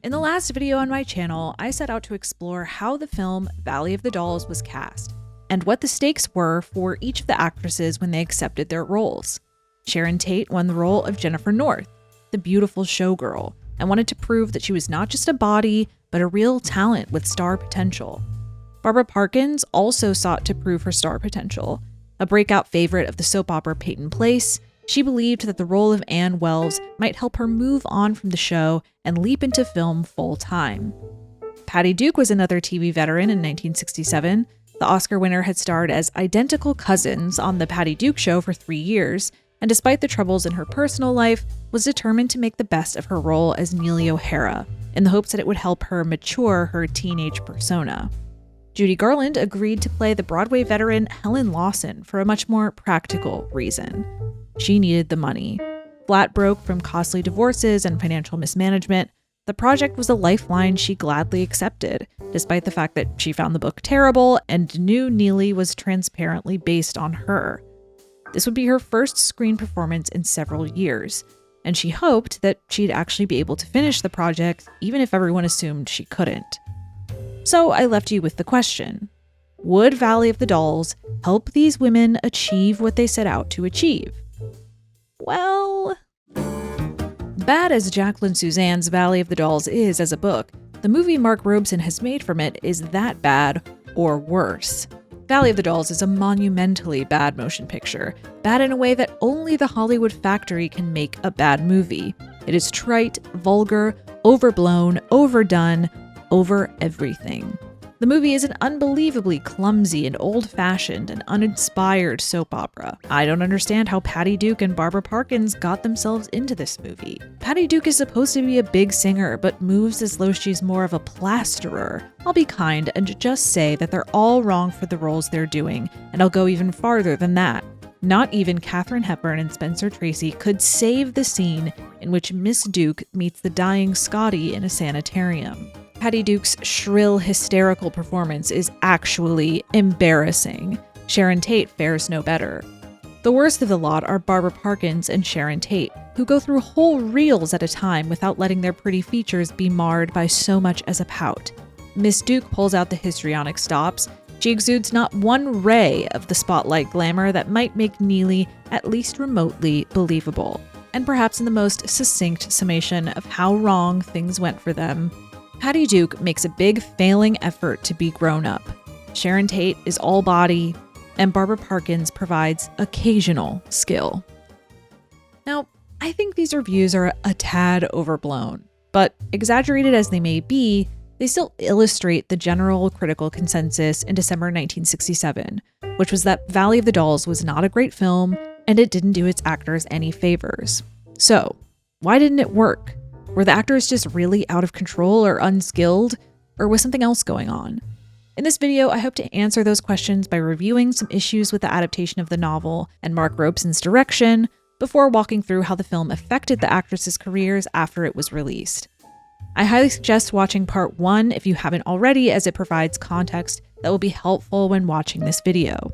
In the last video on my channel, I set out to explore how the film Valley of the Dolls was cast, and what the stakes were for each of the actresses when they accepted their roles. Sharon Tate won the role of Jennifer North, the beautiful showgirl, and wanted to prove that she was not just a body, but a real talent with star potential. Barbara Parkins also sought to prove her star potential. A breakout favorite of the soap opera Peyton Place, she believed that the role of Anne Wells might help her move on from the show and leap into film full-time. Patty Duke was another TV veteran in 1967. The Oscar winner had starred as identical cousins on The Patty Duke Show for 3 years, and despite the troubles in her personal life, was determined to make the best of her role as Neely O'Hara, in the hopes that it would help her mature her teenage persona. Judy Garland agreed to play the Broadway veteran Helen Lawson for a much more practical reason. She needed the money. Flat broke from costly divorces and financial mismanagement, the project was a lifeline she gladly accepted, despite the fact that she found the book terrible and knew Neely was transparently based on her. This would be her first screen performance in several years, and she hoped that she'd actually be able to finish the project, even if everyone assumed she couldn't. So I left you with the question: would Valley of the Dolls help these women achieve what they set out to achieve? Well, bad as Jacqueline Suzanne's Valley of the Dolls is as a book, the movie Mark Robson has made from it is that bad or worse. Valley of the Dolls is a monumentally bad motion picture, bad in a way that only the Hollywood factory can make a bad movie. It is trite, vulgar, overblown, overdone, over everything. The movie is an unbelievably clumsy and old-fashioned and uninspired soap opera. I don't understand how Patty Duke and Barbara Parkins got themselves into this movie. Patty Duke is supposed to be a big singer, but moves as though she's more of a plasterer. I'll be kind and just say that they're all wrong for the roles they're doing, and I'll go even farther than that. Not even Katharine Hepburn and Spencer Tracy could save the scene in which Miss Duke meets the dying Scotty in a sanitarium. Patty Duke's shrill, hysterical performance is actually embarrassing. Sharon Tate fares no better. The worst of the lot are Barbara Parkins and Sharon Tate, who go through whole reels at a time without letting their pretty features be marred by so much as a pout. Miss Duke pulls out the histrionic stops. She exudes not one ray of the spotlight glamour that might make Neely at least remotely believable. And perhaps in the most succinct summation of how wrong things went for them, Patty Duke makes a big failing effort to be grown up. Sharon Tate is all body, and Barbara Parkins provides occasional skill. Now, I think these reviews are a tad overblown, but exaggerated as they may be, they still illustrate the general critical consensus in December 1967, which was that Valley of the Dolls was not a great film and it didn't do its actors any favors. So, why didn't it work? Were the actors just really out of control or unskilled, or was something else going on? In this video, I hope to answer those questions by reviewing some issues with the adaptation of the novel and Mark Robson's direction, before walking through how the film affected the actresses' careers after it was released. I highly suggest watching part 1 if you haven't already, as it provides context that will be helpful when watching this video.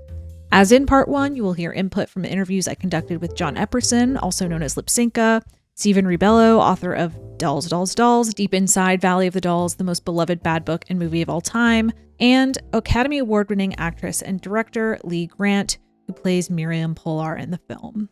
As in part 1, you will hear input from the interviews I conducted with John Epperson, also known as Lipsinka, Stephen Ribello, author of Dolls, Dolls, Dolls, Deep Inside Valley of the Dolls, the most beloved bad book and movie of all time, and Academy Award-winning actress and director Lee Grant, who plays Miriam Polar in the film.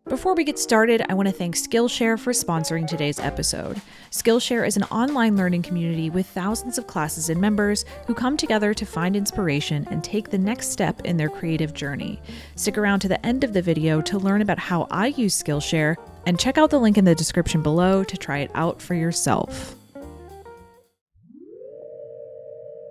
Before we get started, I want to thank Skillshare for sponsoring today's episode. Skillshare is an online learning community with thousands of classes and members who come together to find inspiration and take the next step in their creative journey. Stick around to the end of the video to learn about how I use Skillshare, and check out the link in the description below to try it out for yourself.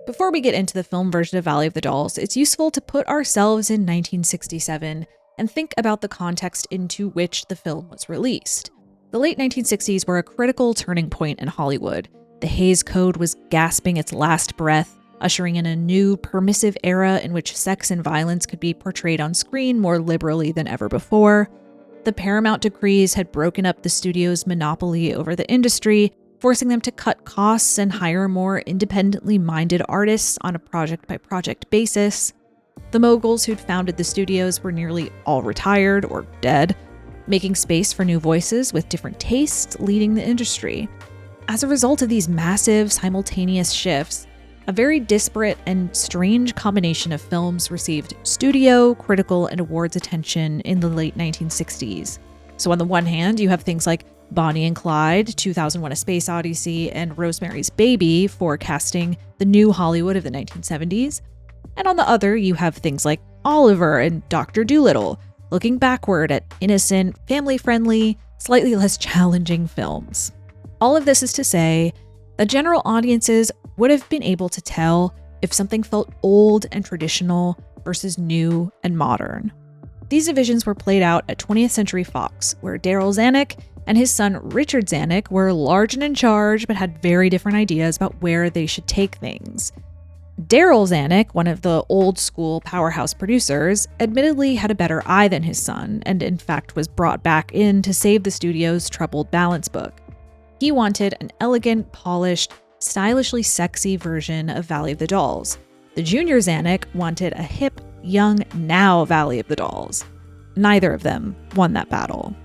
Before we get into the film version of Valley of the Dolls, it's useful to put ourselves in 1967 and think about the context into which the film was released. The late 1960s were a critical turning point in Hollywood. The Hays Code was gasping its last breath, ushering in a new, permissive era in which sex and violence could be portrayed on screen more liberally than ever before. The Paramount decrees had broken up the studio's monopoly over the industry, forcing them to cut costs and hire more independently minded artists on a project-by-project basis. The moguls who'd founded the studios were nearly all retired or dead, making space for new voices with different tastes leading the industry. as a result of these massive simultaneous shifts, a very disparate and strange combination of films received studio, critical, and awards attention in the late 1960s. So on the one hand, you have things like Bonnie and Clyde, 2001: A Space Odyssey, and Rosemary's Baby forecasting the new Hollywood of the 1970s. And on the other, you have things like Oliver and Dr. Dolittle, looking backward at innocent, family-friendly, slightly less challenging films. All of this is to say that general audiences would have been able to tell if something felt old and traditional versus new and modern. These divisions were played out at 20th Century Fox, where Darryl Zanuck and his son Richard Zanuck were large and in charge, but had very different ideas about where they should take things. Darryl Zanuck, one of the old-school powerhouse producers, admittedly had a better eye than his son, and in fact was brought back in to save the studio's troubled balance book. He wanted an elegant, polished, stylishly sexy version of Valley of the Dolls. The junior Zanuck wanted a hip, young, now Valley of the Dolls. Neither of them won that battle.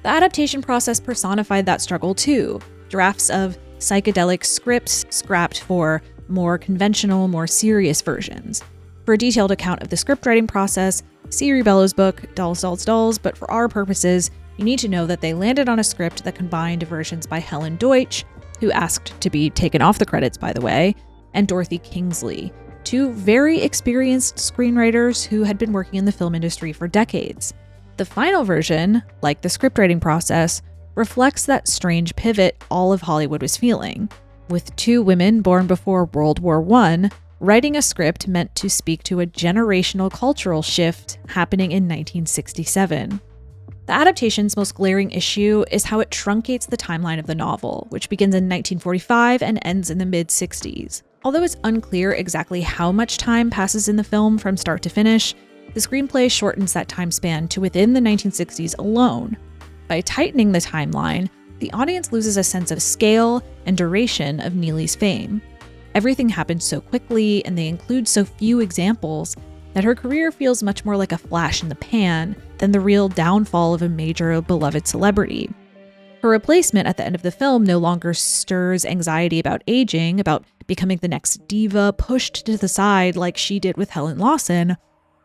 The adaptation process personified that struggle too. Drafts of psychedelic scripts scrapped for more conventional, more serious versions. For a detailed account of the scriptwriting process, see Ribello's book, Dolls, Dolls, Dolls, but for our purposes, you need to know that they landed on a script that combined versions by Helen Deutsch, who asked to be taken off the credits, by the way, and Dorothy Kingsley, two very experienced screenwriters who had been working in the film industry for decades. The final version, like the scriptwriting process, reflects that strange pivot all of Hollywood was feeling, with two women born before World War I writing a script meant to speak to a generational cultural shift happening in 1967. The adaptation's most glaring issue is how it truncates the timeline of the novel, which begins in 1945 and ends in the mid-60s. Although it's unclear exactly how much time passes in the film from start to finish, the screenplay shortens that time span to within the 1960s alone. By tightening the timeline, the audience loses a sense of scale and duration of Neely's fame. Everything happens so quickly, and they include so few examples that her career feels much more like a flash in the pan than the real downfall of a major beloved celebrity. Her replacement at the end of the film no longer stirs anxiety about aging, about becoming the next diva pushed to the side like she did with Helen Lawson.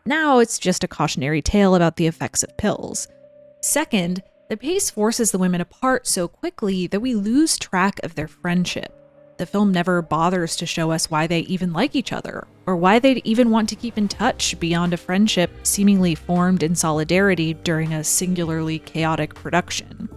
Now it's just a cautionary tale about the effects of pills. Second, the pace forces the women apart so quickly that we lose track of their friendship. The film never bothers to show us why they even like each other, or why they'd even want to keep in touch beyond a friendship seemingly formed in solidarity during a singularly chaotic production.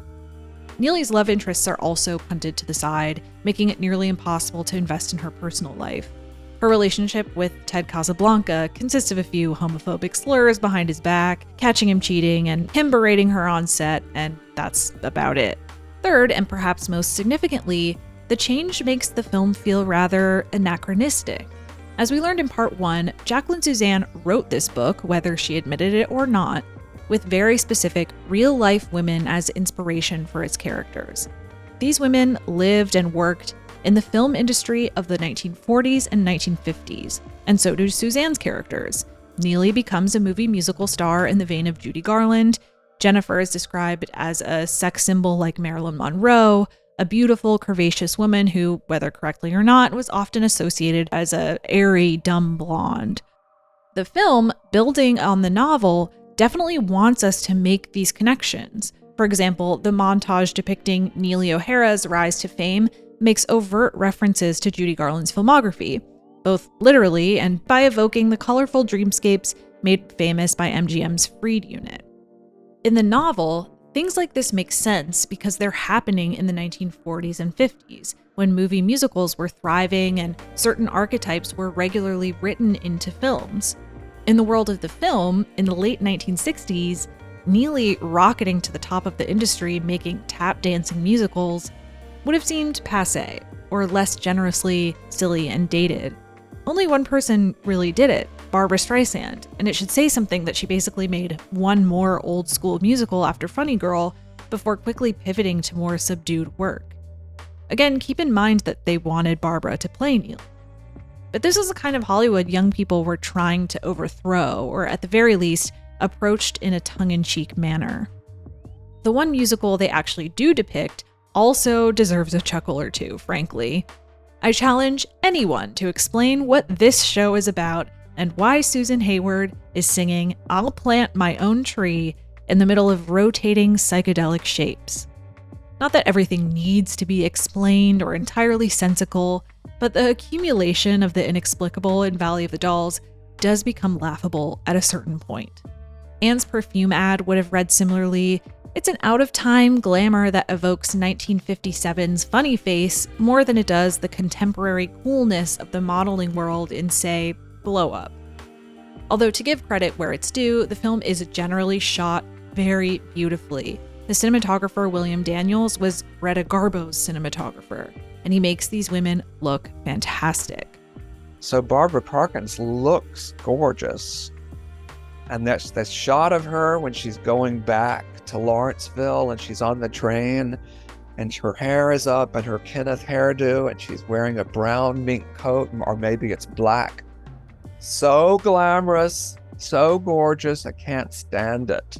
Neely's love interests are also punted to the side, making it nearly impossible to invest in her personal life. Her relationship with Ted Casablanca consists of a few homophobic slurs behind his back, catching him cheating, and him berating her on set, and that's about it. Third, and perhaps most significantly, the change makes the film feel rather anachronistic. As we learned in part 1, Jacqueline Suzanne wrote this book, whether she admitted it or not, with very specific real-life women as inspiration for its characters. These women lived and worked in the film industry of the 1940s and 1950s, and so do Suzanne's characters. Neely becomes a movie musical star in the vein of Judy Garland. Jennifer is described as a sex symbol like Marilyn Monroe, a beautiful, curvaceous woman who, whether correctly or not, was often associated as a airy, dumb blonde. The film, building on the novel, definitely wants us to make these connections. For example, the montage depicting Neely O'Hara's rise to fame makes overt references to Judy Garland's filmography, both literally and by evoking the colorful dreamscapes made famous by MGM's Freed unit. In the novel, things like this make sense because they're happening in the 1940s and 50s, when movie musicals were thriving and certain archetypes were regularly written into films. In the world of the film, in the late 1960s, Neely rocketing to the top of the industry making tap dancing musicals would have seemed passé, or less generously silly and dated. Only one person really did it, Barbra Streisand, and it should say something that she basically made one more old-school musical after Funny Girl before quickly pivoting to more subdued work. Again, keep in mind that they wanted Barbra to play Neely. But this is the kind of Hollywood young people were trying to overthrow, or at the very least, approached in a tongue-in-cheek manner. The one musical they actually do depict also deserves a chuckle or two, frankly. I challenge anyone to explain what this show is about and why Susan Hayward is singing "I'll Plant My Own Tree" in the middle of rotating psychedelic shapes. Not that everything needs to be explained or entirely sensical, but the accumulation of the inexplicable in Valley of the Dolls does become laughable at a certain point. Anne's perfume ad would have read similarly, "It's an out-of-time glamour that evokes 1957's funny face more than it does the contemporary coolness of the modeling world in, say, Blow Up." Although to give credit where it's due, the film is generally shot very beautifully. The cinematographer William Daniels was Greta Garbo's cinematographer, and he makes these women look fantastic. So Barbara Parkins looks gorgeous. And that's that shot of her when she's going back to Lawrenceville and she's on the train and her hair is up and her Kenneth hairdo and she's wearing a brown mink coat, or maybe it's black. So glamorous, so gorgeous, I can't stand it.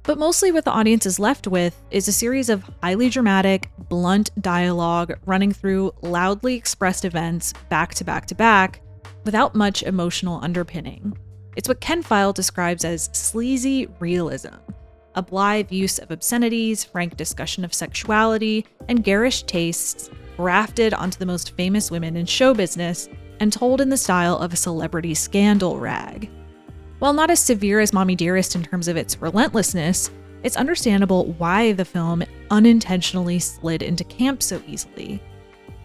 But mostly what the audience is left with is a series of highly dramatic, blunt dialogue running through loudly expressed events back to back to back without much emotional underpinning. It's what Ken File describes as sleazy realism, a blithe use of obscenities, frank discussion of sexuality, and garish tastes grafted onto the most famous women in show business and told in the style of a celebrity scandal rag. While not as severe as Mommy Dearest in terms of its relentlessness, it's understandable why the film unintentionally slid into camp so easily.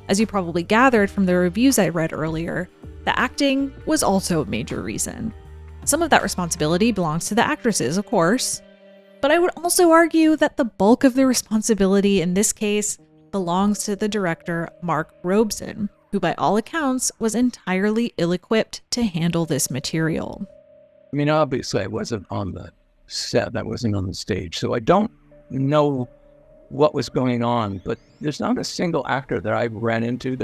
As you probably gathered from the reviews I read earlier, the acting was also a major reason. Some of that responsibility belongs to the actresses, of course, but I would also argue that the bulk of the responsibility in this case belongs to the director Mark Robson, who by all accounts was entirely ill-equipped to handle this material. I mean, obviously I wasn't on the set, I wasn't on the stage, so I don't know what was going on, but there's not a single actor that I ran into.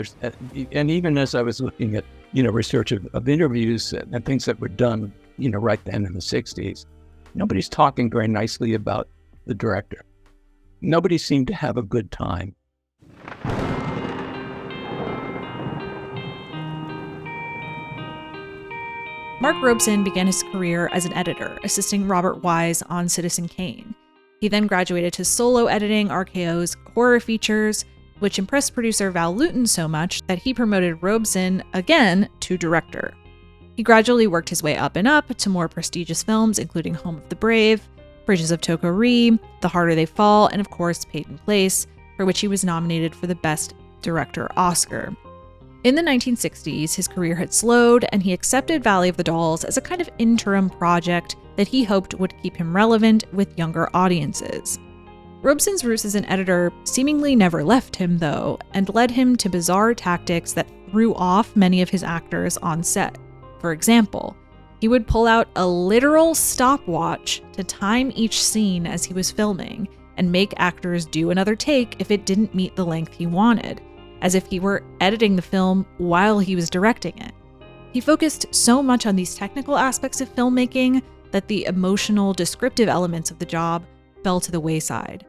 And even as I was looking at, research of interviews and things that were done, right then in the 60s, nobody's talking very nicely about the director. Nobody seemed to have a good time. Mark Robson began his career as an editor, assisting Robert Wise on Citizen Kane. He then graduated to solo editing RKO's horror features, which impressed producer Val Lewton so much that he promoted Robson again to director. He gradually worked his way up and up to more prestigious films, including Home of the Brave, Bridges of Toko-Ri, The Harder They Fall, and of course Peyton Place, for which he was nominated for the Best Director Oscar. In the 1960s, his career had slowed, and he accepted Valley of the Dolls as a kind of interim project that he hoped would keep him relevant with younger audiences. Robson's roots as an editor seemingly never left him, though, and led him to bizarre tactics that threw off many of his actors on set. For example, he would pull out a literal stopwatch to time each scene as he was filming, and make actors do another take if it didn't meet the length he wanted, as if he were editing the film while he was directing it. He focused so much on these technical aspects of filmmaking that the emotional, descriptive elements of the job fell to the wayside.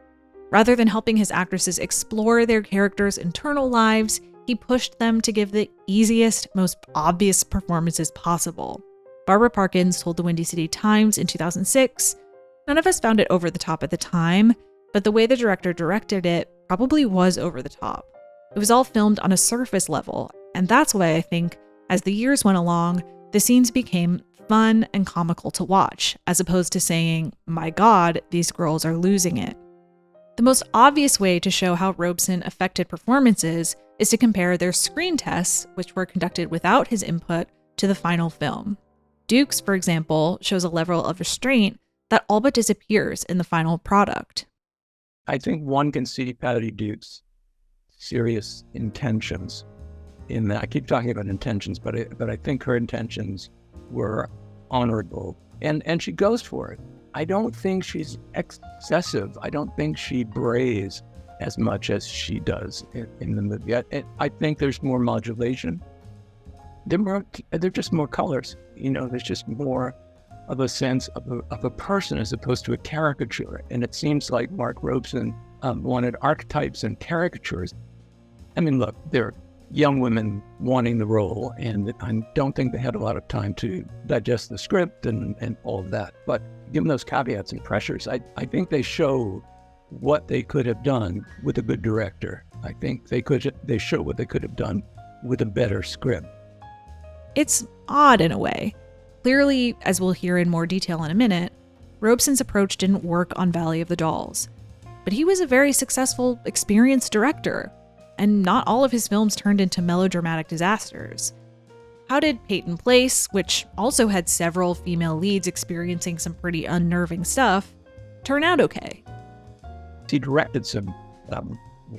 Rather than helping his actresses explore their characters' internal lives, he pushed them to give the easiest, most obvious performances possible. Barbara Parkins told the Windy City Times in 2006, "None of us found it over the top at the time, but the way the director directed it probably was over the top. It was all filmed on a surface level, and that's why I think, as the years went along, the scenes became fun and comical to watch, as opposed to saying, 'My God, these girls are losing it.'" The most obvious way to show how Robson affected performances is to compare their screen tests, which were conducted without his input, to the final film. Duke's, for example, shows a level of restraint that all but disappears in the final product. I think one can see Patty Duke's serious intentions in that. I keep talking about intentions, but I think her intentions were honorable, and she goes for it. I don't think she's excessive. I don't think she brays as much as she does in the movie. I think there's more modulation. They're just more colors. There's just more of a sense of a person as opposed to a caricature. And it seems like Mark Robson wanted archetypes and caricatures. I mean, look, they're young women wanting the role, and I don't think they had a lot of time to digest the script and all of that. But given those caveats and pressures, I think they show what they could have done with a good director. I think they show what they could have done with a better script. It's odd in a way. Clearly, as we'll hear in more detail in a minute, Robson's approach didn't work on Valley of the Dolls. But he was a very successful, experienced director, and not all of his films turned into melodramatic disasters. How did Peyton Place, which also had several female leads experiencing some pretty unnerving stuff, turn out okay? He directed some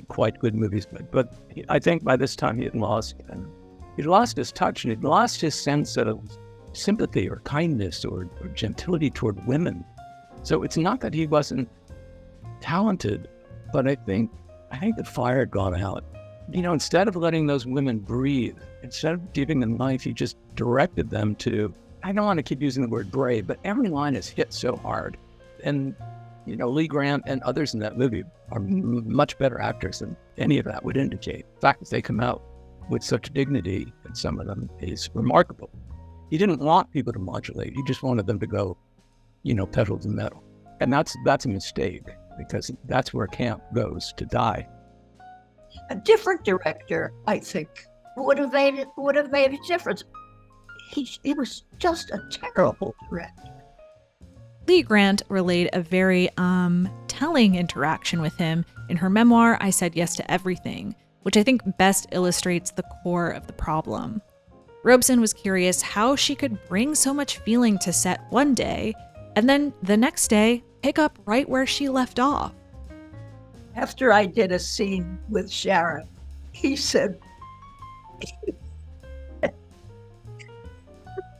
quite good movies, but I think by this time he'd lost his touch, and he'd lost his sense of sympathy or kindness or gentility toward women. So it's not that he wasn't talented, but I think the fire had gone out. Instead of letting those women breathe, instead of giving them life, he just directed them to, I don't want to keep using the word brave, but every line is hit so hard. And, Lee Grant and others in that movie are much better actors than any of that would indicate. The fact that they come out with such dignity, and some of them, is remarkable. He didn't want people to modulate. He just wanted them to go, pedal to the metal. And that's a mistake, because that's where camp goes to die. A different director, I think, would have made a difference. He was just a terrible director. Lee Grant relayed a very telling interaction with him in her memoir, I Said Yes to Everything, which I think best illustrates the core of the problem. Robson was curious how she could bring so much feeling to set one day, and then the next day pick up right where she left off. After I did a scene with Sharon, he said,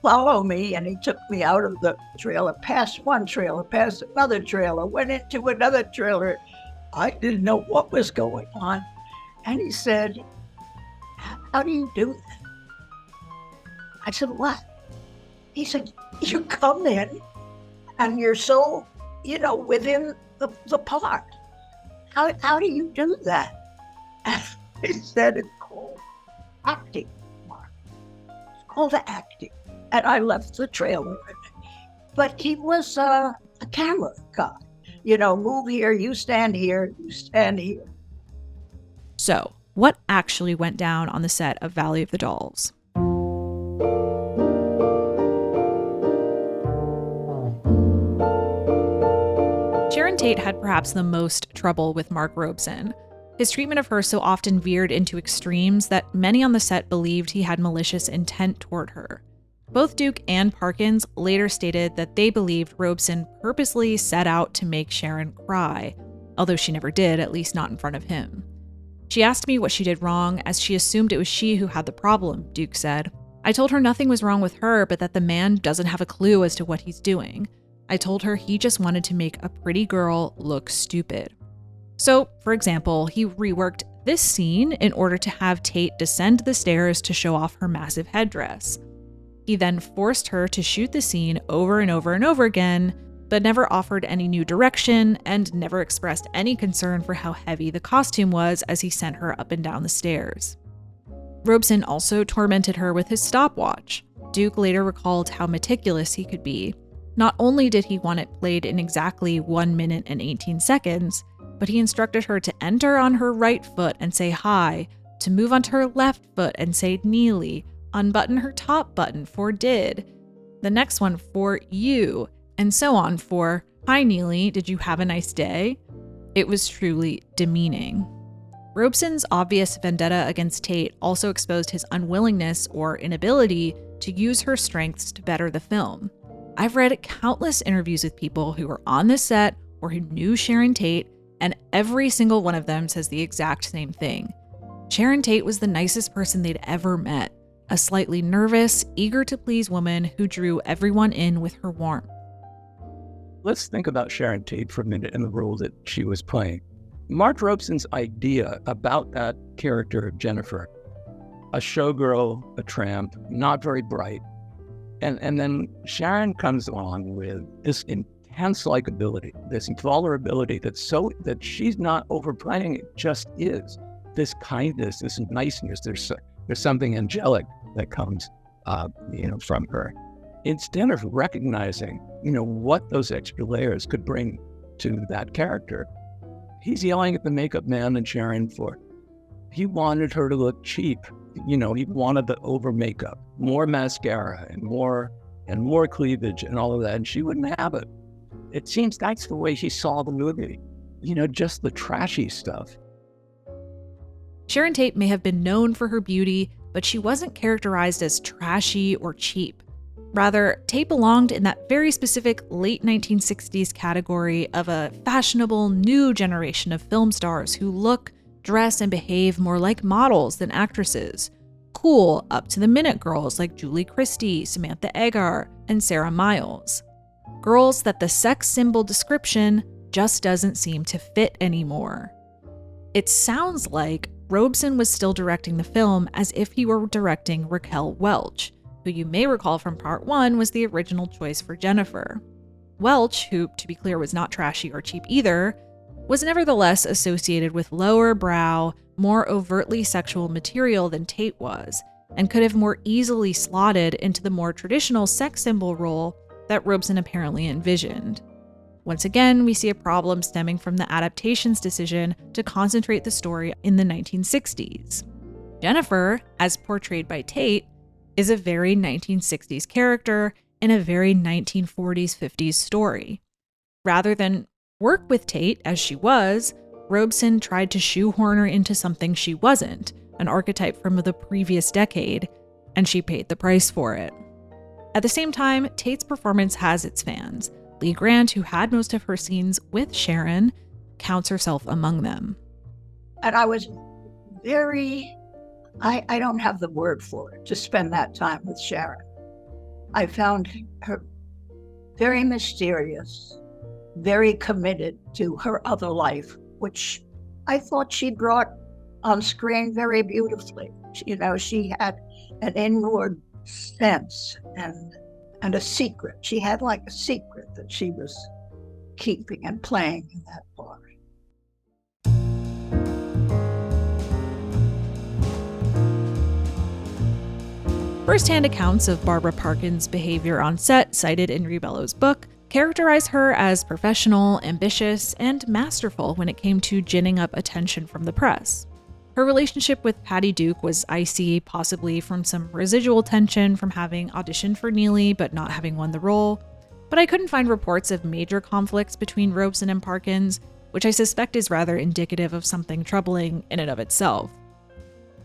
follow me, and he took me out of the trailer, past one trailer, past another trailer, went into another trailer. I didn't know what was going on. And he said, how do you do that? I said, what? He said, you come in and you're so, within the part. How do you do that? And he said, it's called acting, Mark. It's called acting. And I left the trailer. But he was a camera guy. Move here, you stand here, you stand here. So, what actually went down on the set of Valley of the Dolls? Sharon Tate had perhaps the most trouble with Mark Robson. His treatment of her so often veered into extremes that many on the set believed he had malicious intent toward her. Both Duke and Parkins later stated that they believed Robson purposely set out to make Sharon cry, although she never did, at least not in front of him. She asked me what she did wrong, as she assumed it was she who had the problem, Duke said. I told her nothing was wrong with her, but that the man doesn't have a clue as to what he's doing. I told her he just wanted to make a pretty girl look stupid. So, for example, he reworked this scene in order to have Tate descend the stairs to show off her massive headdress. He then forced her to shoot the scene over and over and over again, but never offered any new direction and never expressed any concern for how heavy the costume was as he sent her up and down the stairs. Robson also tormented her with his stopwatch. Duke later recalled how meticulous he could be. Not only did he want it played in exactly 1 minute and 18 seconds, but he instructed her to enter on her right foot and say hi, to move onto her left foot and say Neely, unbutton her top button for did, the next one for you, and so on for, hi Neely, did you have a nice day? It was truly demeaning. Robson's obvious vendetta against Tate also exposed his unwillingness or inability to use her strengths to better the film. I've read countless interviews with people who were on this set or who knew Sharon Tate, and every single one of them says the exact same thing. Sharon Tate was the nicest person they'd ever met, a slightly nervous, eager-to-please woman who drew everyone in with her warmth. Let's think about Sharon Tate for a minute and the role that she was playing. Mark Robson's idea about that character of Jennifer, a showgirl, a tramp, not very bright, and then Sharon comes along with this intense likability, this vulnerability that she's not overplaying it, just is. This kindness, this niceness, there's something angelic that comes from her. Instead of recognizing, what those extra layers could bring to that character, he's yelling at the makeup man and Sharon he wanted her to look cheap. He wanted the over makeup, more mascara and more cleavage and all of that, and she wouldn't have it. It seems that's the way she saw the movie, just the trashy stuff. Sharon Tate may have been known for her beauty, but she wasn't characterized as trashy or cheap. Rather, Tate belonged in that very specific late 1960s category of a fashionable new generation of film stars who look, dress, and behave more like models than actresses. Cool, up-to-the-minute girls like Julie Christie, Samantha Eggar, and Sarah Miles. Girls that the sex symbol description just doesn't seem to fit anymore. It sounds like Robson was still directing the film as if he were directing Raquel Welch, who you may recall from part 1 was the original choice for Jennifer. Welch, who, to be clear, was not trashy or cheap either, was nevertheless associated with lower brow, more overtly sexual material than Tate was, and could have more easily slotted into the more traditional sex symbol role that Robson apparently envisioned. Once again, we see a problem stemming from the Adaptation's decision to concentrate the story in the 1960s. Jennifer, as portrayed by Tate, is a very 1960s character in a very 1940s-50s story. Rather than work with Tate as she was, Robson tried to shoehorn her into something she wasn't, an archetype from the previous decade, and she paid the price for it. At the same time, Tate's performance has its fans. Lee Grant, who had most of her scenes with Sharon, counts herself among them. And I was I don't have the word for it, to spend that time with Sharon. I found her very mysterious, very committed to her other life, which I thought she brought on screen very beautifully. She had an inward sense and a secret. She had like a secret that she was keeping and playing in that part. First-hand accounts of Barbara Parkins' behavior on set, cited in Ribello's book, characterize her as professional, ambitious, and masterful when it came to ginning up attention from the press. Her relationship with Patty Duke was icy, possibly from some residual tension from having auditioned for Neely but not having won the role, but I couldn't find reports of major conflicts between Robson and Parkins, which I suspect is rather indicative of something troubling in and of itself.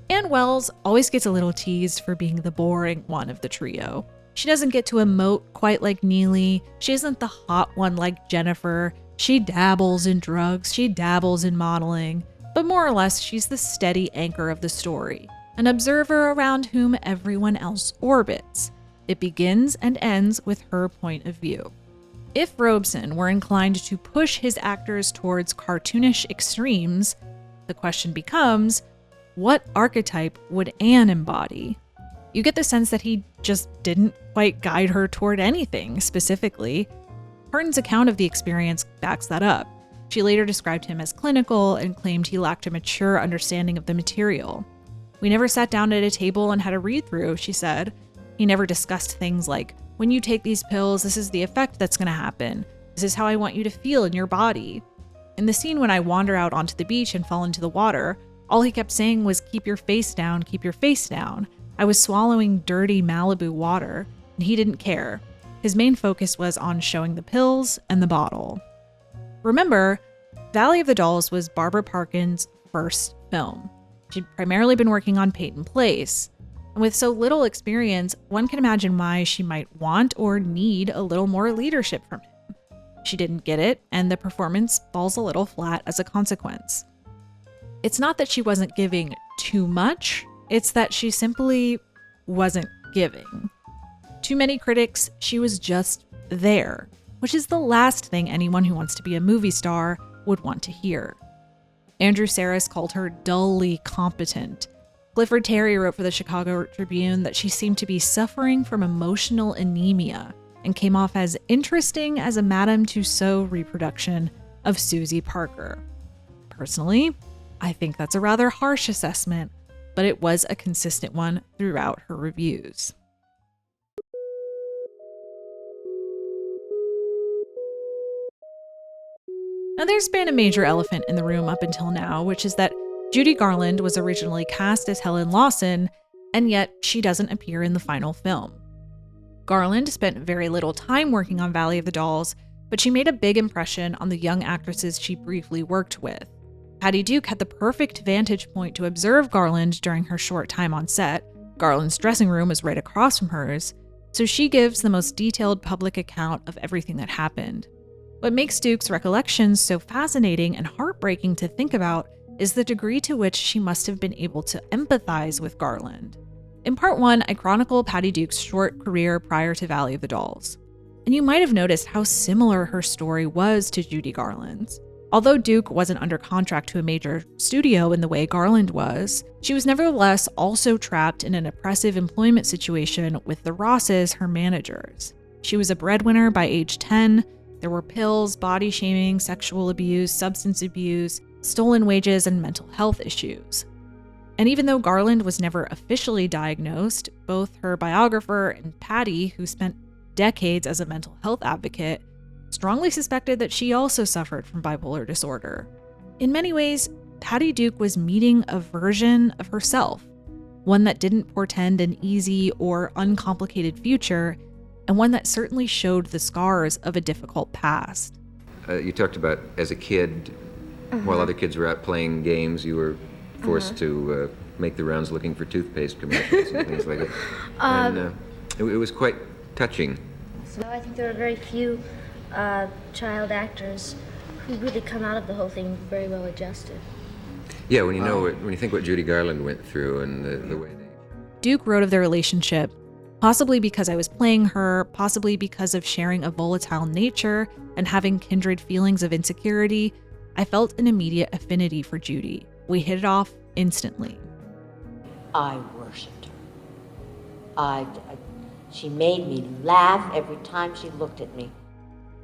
Ann Wells always gets a little teased for being the boring one of the trio. She doesn't get to emote quite like Neely, she isn't the hot one like Jennifer, she dabbles in drugs, she dabbles in modeling, but more or less she's the steady anchor of the story, an observer around whom everyone else orbits. It begins and ends with her point of view. If Robson were inclined to push his actors towards cartoonish extremes, the question becomes, what archetype would Anne embody? You get the sense that he just didn't quite guide her toward anything specifically. Parton's account of the experience backs that up. She later described him as clinical and claimed he lacked a mature understanding of the material. We never sat down at a table and had a read-through, she said. He never discussed things like, when you take these pills, this is the effect that's going to happen. This is how I want you to feel in your body. In the scene when I wander out onto the beach and fall into the water, all he kept saying was, keep your face down, keep your face down. I was swallowing dirty Malibu water, and he didn't care. His main focus was on showing the pills and the bottle. Remember, Valley of the Dolls was Barbara Parkins' first film. She'd primarily been working on Peyton Place, and with so little experience, one can imagine why she might want or need a little more leadership from him. She didn't get it, and the performance falls a little flat as a consequence. It's not that she wasn't giving too much, it's that she simply wasn't giving. To many critics, she was just there, which is the last thing anyone who wants to be a movie star would want to hear. Andrew Sarris called her dully competent. Clifford Terry wrote for the Chicago Tribune that she seemed to be suffering from emotional anemia, and came off as interesting as a Madame Tussauds reproduction of Susie Parker. Personally, I think that's a rather harsh assessment, but it was a consistent one throughout her reviews. Now, there's been a major elephant in the room up until now, which is that Judy Garland was originally cast as Helen Lawson, and yet she doesn't appear in the final film. Garland spent very little time working on Valley of the Dolls, but she made a big impression on the young actresses she briefly worked with. Patty Duke had the perfect vantage point to observe Garland during her short time on set. Garland's dressing room was right across from hers, so she gives the most detailed public account of everything that happened. What makes Duke's recollections so fascinating and heartbreaking to think about is the degree to which she must have been able to empathize with Garland. In part 1, I chronicle Patty Duke's short career prior to Valley of the Dolls. And you might have noticed how similar her story was to Judy Garland's. Although Duke wasn't under contract to a major studio in the way Garland was, she was nevertheless also trapped in an oppressive employment situation with the Rosses, her managers. She was a breadwinner by age 10. There were pills, body shaming, sexual abuse, substance abuse, stolen wages, and mental health issues. And even though Garland was never officially diagnosed, both her biographer and Patty, who spent decades as a mental health advocate, strongly suspected that she also suffered from bipolar disorder. In many ways, Patty Duke was meeting a version of herself, one that didn't portend an easy or uncomplicated future, and one that certainly showed the scars of a difficult past. You talked about as a kid, while other kids were out playing games, you were forced to make the rounds looking for toothpaste commercials and things like that. And it was quite touching. So I think there are very few child actors who really come out of the whole thing very well adjusted. Yeah, when you think what Judy Garland went through and the way they... Duke wrote of their relationship, possibly because I was playing her, possibly because of sharing a volatile nature and having kindred feelings of insecurity, I felt an immediate affinity for Judy. We hit it off instantly. I worshipped her. She made me laugh every time she looked at me.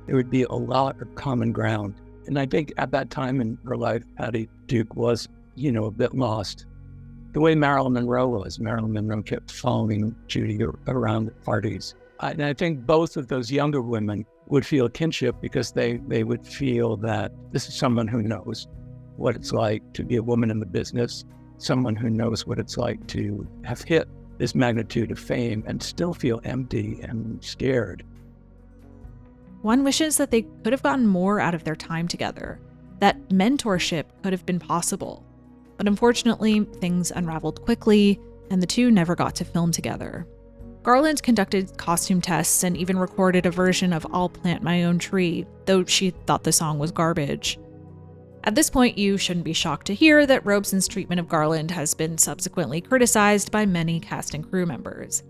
There would be a lot of common ground. And I think at that time in her life, Patty Duke was, a bit lost. The way Marilyn Monroe was. Marilyn Monroe kept following Judy around at parties. And I think both of those younger women would feel kinship because they would feel that this is someone who knows what it's like to be a woman in the business, someone who knows what it's like to have hit this magnitude of fame and still feel empty and scared. One wishes that they could have gotten more out of their time together, that mentorship could have been possible. But unfortunately, things unraveled quickly, and the two never got to film together. Garland conducted costume tests and even recorded a version of I'll Plant My Own Tree, though she thought the song was garbage. At this point, you shouldn't be shocked to hear that Robson's treatment of Garland has been subsequently criticized by many cast and crew members.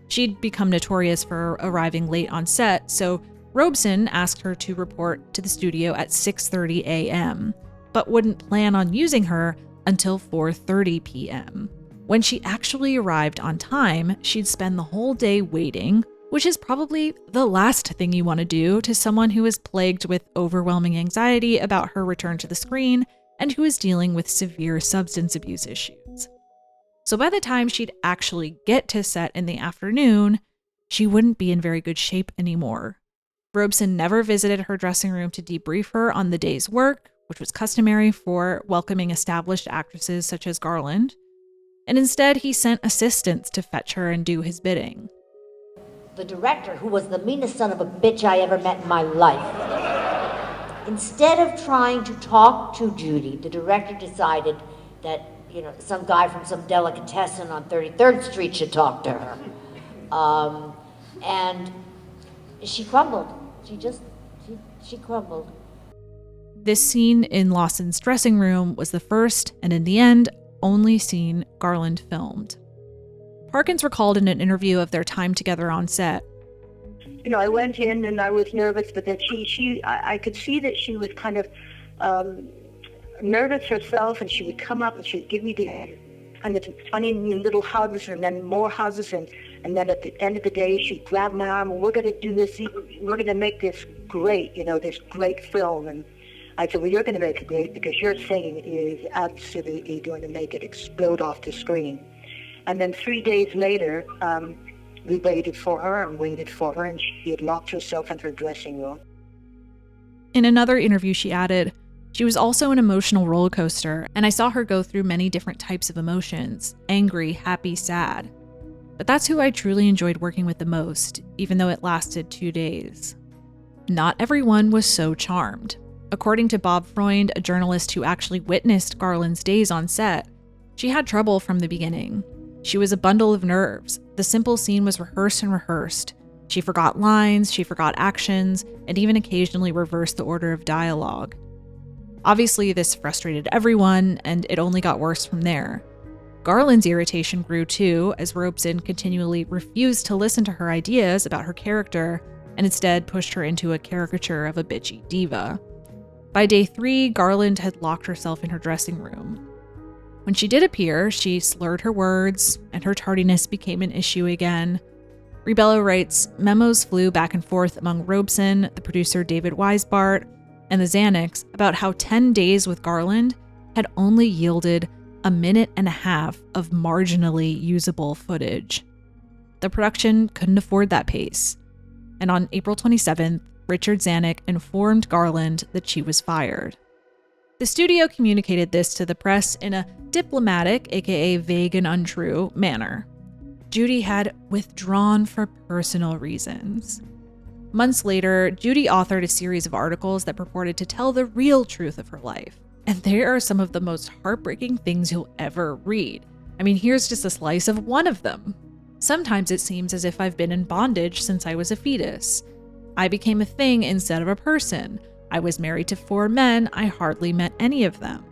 She'd become notorious for arriving late on set, so Robson asked her to report to the studio at 6:30 a.m., but wouldn't plan on using her until 4:30 p.m. When she actually arrived on time, she'd spend the whole day waiting, which is probably the last thing you want to do to someone who is plagued with overwhelming anxiety about her return to the screen and who is dealing with severe substance abuse issues. So by the time she'd actually get to set in the afternoon, she wouldn't be in very good shape anymore. Robson never visited her dressing room to debrief her on the day's work, which was customary for welcoming established actresses such as Garland, and instead he sent assistants to fetch her and do his bidding. The director, who was the meanest son of a bitch I ever met in my life, instead of trying to talk to Judy, the director decided that, some guy from some delicatessen on 33rd Street should talk to her. And she crumbled. She crumbled. This scene in Lawson's dressing room was the first, and in the end, only scene Garland filmed. Parkins recalled in an interview of their time together on set. I went in and I was nervous, but that I could see that she was kind of nervous herself, and she would come up and she would give me and it's funny little hugs and then more hugs and then at the end of the day she grabbed my arm and we're going to do this, we're going to make this great, this great film. And I said, well, you're going to make it great because your singing is absolutely going to make it explode off the screen. And then 3 days later, we waited for her and she had locked herself into her dressing room. In another interview, she added, "She was also an emotional roller coaster, and I saw her go through many different types of emotions, angry, happy, sad. But that's who I truly enjoyed working with the most, even though it lasted 2 days." Not everyone was so charmed. According to Bob Freund, a journalist who actually witnessed Garland's days on set, she had trouble from the beginning. She was a bundle of nerves. The simple scene was rehearsed and rehearsed. She forgot lines, she forgot actions, and even occasionally reversed the order of dialogue. Obviously, this frustrated everyone, and it only got worse from there. Garland's irritation grew too, as Robson continually refused to listen to her ideas about her character, and instead pushed her into a caricature of a bitchy diva. By day 3, Garland had locked herself in her dressing room. When she did appear, she slurred her words, and her tardiness became an issue again. Rebello writes, memos flew back and forth among Robson, the producer David Weisbart, and the Xanax about how 10 days with Garland had only yielded a minute and a half of marginally usable footage. The production couldn't afford that pace. And on April 27th, Richard Zanuck informed Garland that she was fired. The studio communicated this to the press in a diplomatic, aka vague and untrue, manner. Judy had withdrawn for personal reasons. Months later, Judy authored a series of articles that purported to tell the real truth of her life. And there are some of the most heartbreaking things you'll ever read. I mean, here's just a slice of one of them. Sometimes it seems as if I've been in bondage since I was a fetus. I became a thing instead of a person. I was married to 4 men. I hardly met any of them.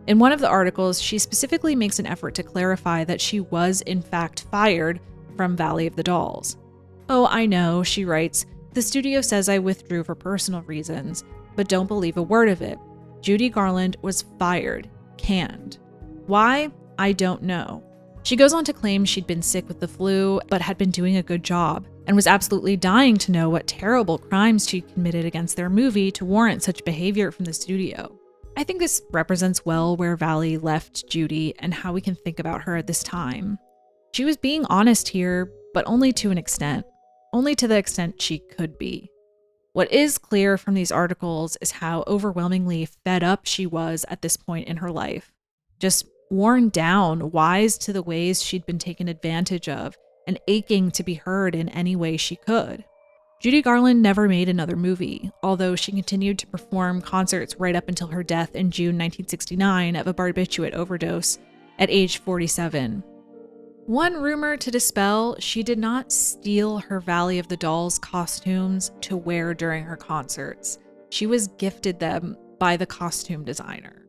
In one of the articles, she specifically makes an effort to clarify that she was in fact fired from Valley of the Dolls. "Oh, I know," she writes, "the studio says I withdrew for personal reasons, but don't believe a word of it. Judy Garland was fired, canned. Why? I don't know." She goes on to claim she'd been sick with the flu, but had been doing a good job, and was absolutely dying to know what terrible crimes she'd committed against their movie to warrant such behavior from the studio. I think this represents well where Valley left Judy and how we can think about her at this time. She was being honest here, but only to an extent. Only to the extent she could be. What is clear from these articles is how overwhelmingly fed up she was at this point in her life. Just worn down, wise to the ways she'd been taken advantage of, and aching to be heard in any way she could. Judy Garland never made another movie, although she continued to perform concerts right up until her death in June 1969 of a barbiturate overdose at age 47. One rumor to dispel, she did not steal her Valley of the Dolls costumes to wear during her concerts. She was gifted them by the costume designer.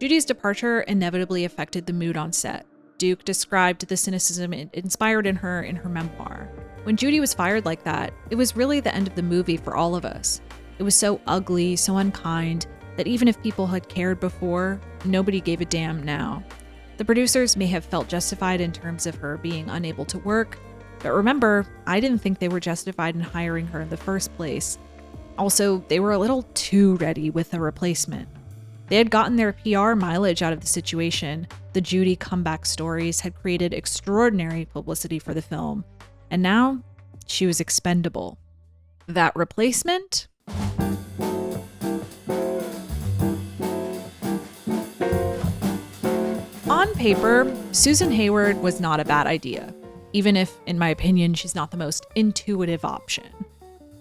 Judy's departure inevitably affected the mood on set. Duke described the cynicism it inspired in her memoir. When Judy was fired like that, it was really the end of the movie for all of us. It was so ugly, so unkind, that even if people had cared before, nobody gave a damn now. The producers may have felt justified in terms of her being unable to work, but remember, I didn't think they were justified in hiring her in the first place. Also, they were a little too ready with a replacement. They had gotten their PR mileage out of the situation. The Judy comeback stories had created extraordinary publicity for the film, and now she was expendable. That replacement? On paper, Susan Hayward was not a bad idea, even if, in my opinion, she's not the most intuitive option.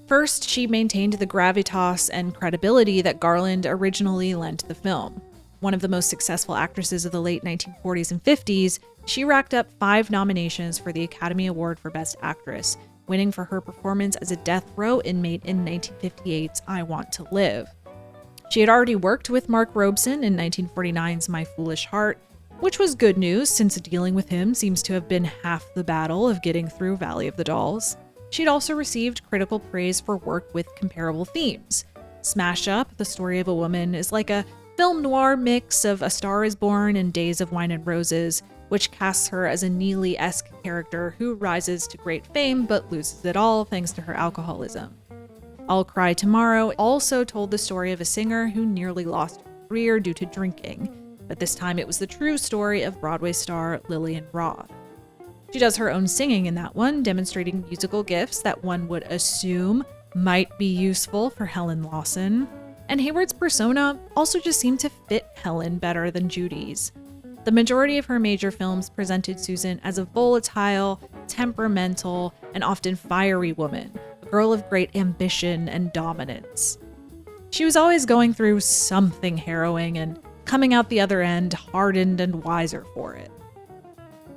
First, she maintained the gravitas and credibility that Garland originally lent the film. One of the most successful actresses of the late 1940s and 50s, she racked up 5 nominations for the Academy Award for Best Actress, winning for her performance as a death row inmate in 1958's I Want to Live. She had already worked with Mark Robson in 1949's My Foolish Heart, which was good news since dealing with him seems to have been half the battle of getting through Valley of the Dolls. She'd also received critical praise for work with comparable themes. Smash Up, the story of a woman, is like a film noir mix of A Star is Born and Days of Wine and Roses, which casts her as a Neely-esque character who rises to great fame but loses it all thanks to her alcoholism. I'll Cry Tomorrow also told the story of a singer who nearly lost her career due to drinking, but this time it was the true story of Broadway star Lillian Roth. She does her own singing in that one, demonstrating musical gifts that one would assume might be useful for Helen Lawson. And Hayward's persona also just seemed to fit Helen better than Judy's. The majority of her major films presented Susan as a volatile, temperamental, and often fiery woman, a girl of great ambition and dominance. She was always going through something harrowing and coming out the other end hardened and wiser for it.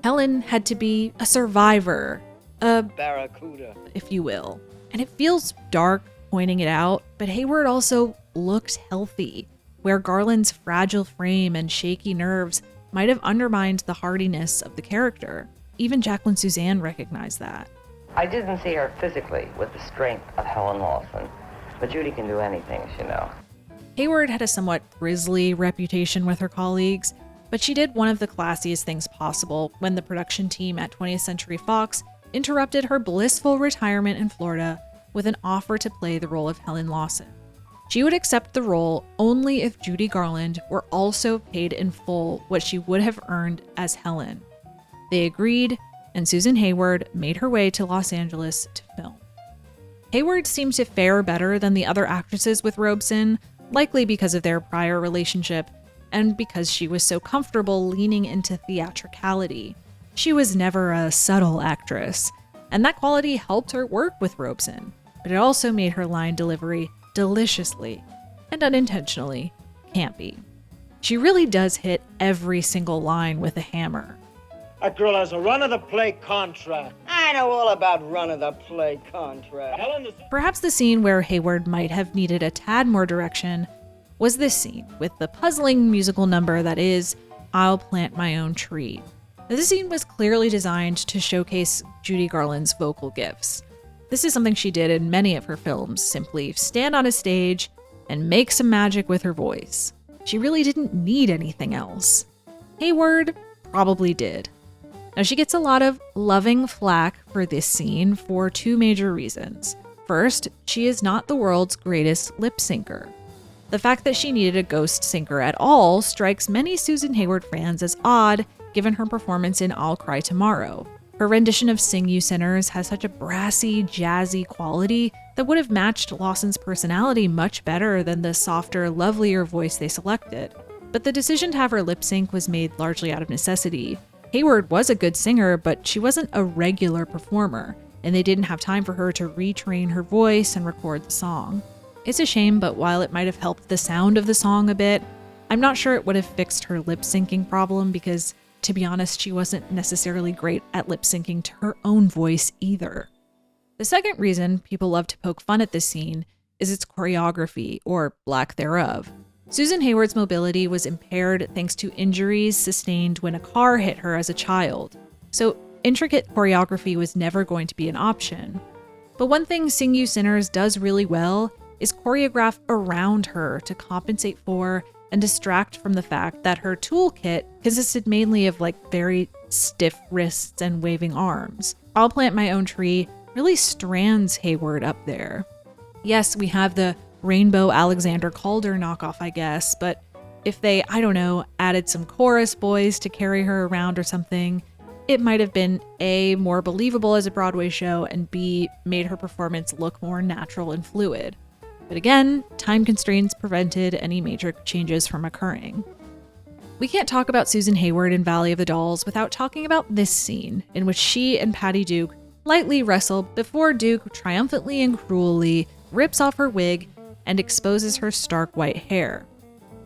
Helen had to be a survivor, a barracuda, if you will. And it feels dark pointing it out, but Hayward also looked healthy, where Garland's fragile frame and shaky nerves might have undermined the hardiness of the character. Even Jacqueline Suzanne recognized that. I didn't see her physically with the strength of Helen Lawson, but Judy can do anything, as you know. Hayward had a somewhat grisly reputation with her colleagues, but she did one of the classiest things possible when the production team at 20th Century Fox interrupted her blissful retirement in Florida with an offer to play the role of Helen Lawson. She would accept the role only if Judy Garland were also paid in full what she would have earned as Helen. They agreed, and Susan Hayward made her way to Los Angeles to film. Hayward seemed to fare better than the other actresses with Robson, likely because of their prior relationship, and because she was so comfortable leaning into theatricality. She was never a subtle actress, and that quality helped her work with Robson, but it also made her line delivery deliciously, and unintentionally, campy. She really does hit every single line with a hammer. That girl has a run-of-the-play contract. I know all about run-of-the-play contract. Perhaps the scene where Hayward might have needed a tad more direction was this scene, with the puzzling musical number that is I'll Plant My Own Tree. Now, this scene was clearly designed to showcase Judy Garland's vocal gifts. This is something she did in many of her films, simply stand on a stage and make some magic with her voice. She really didn't need anything else. Hayward probably did. Now, she gets a lot of loving flack for this scene for two major reasons. First, she is not the world's greatest lip syncer. The fact that she needed a ghost syncer at all strikes many Susan Hayward fans as odd, given her performance in I'll Cry Tomorrow. Her rendition of Sing You Sinners has such a brassy, jazzy quality that would have matched Lawson's personality much better than the softer, lovelier voice they selected. But the decision to have her lip sync was made largely out of necessity. Hayward was a good singer, but she wasn't a regular performer, and they didn't have time for her to retrain her voice and record the song. It's a shame, but while it might have helped the sound of the song a bit, I'm not sure it would have fixed her lip syncing problem because, to be honest, she wasn't necessarily great at lip syncing to her own voice either. The second reason people love to poke fun at this scene is its choreography, or lack thereof. Susan Hayward's mobility was impaired thanks to injuries sustained when a car hit her as a child, so intricate choreography was never going to be an option. But one thing Sing You Sinners does really well is choreograph around her to compensate for and distract from the fact that her toolkit consisted mainly of very stiff wrists and waving arms. I'll Plant My Own Tree really strands Hayward up there. Yes, we have the Rainbow Alexander Calder knockoff, I guess, but if they, added some chorus boys to carry her around or something, it might have been A, more believable as a Broadway show, and B, made her performance look more natural and fluid. But again, time constraints prevented any major changes from occurring. We can't talk about Susan Hayward in Valley of the Dolls without talking about this scene, in which she and Patty Duke lightly wrestle before Duke triumphantly and cruelly rips off her wig and exposes her stark white hair.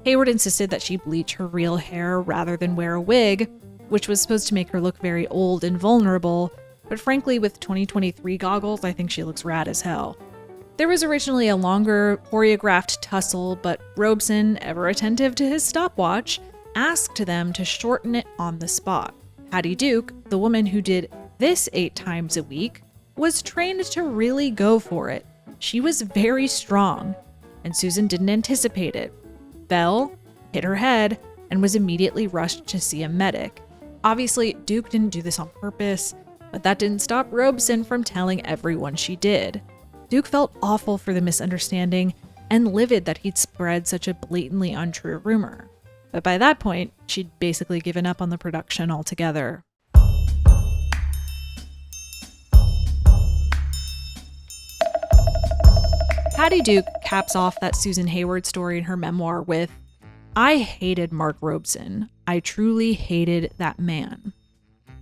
Hayward insisted that she bleach her real hair rather than wear a wig, which was supposed to make her look very old and vulnerable, but frankly, with 2023 goggles, I think she looks rad as hell. There was originally a longer, choreographed tussle, but Robson, ever attentive to his stopwatch, asked them to shorten it on the spot. Patty Duke, the woman who did this 8 times a week, was trained to really go for it. She was very strong, and Susan didn't anticipate it. Fell, hit her head, and was immediately rushed to see a medic. Obviously, Duke didn't do this on purpose, but that didn't stop Robson from telling everyone she did. Duke felt awful for the misunderstanding and livid that he'd spread such a blatantly untrue rumor. But by that point, she'd basically given up on the production altogether. Patty Duke caps off that Susan Hayward story in her memoir with, "I hated Mark Robson. I truly hated that man."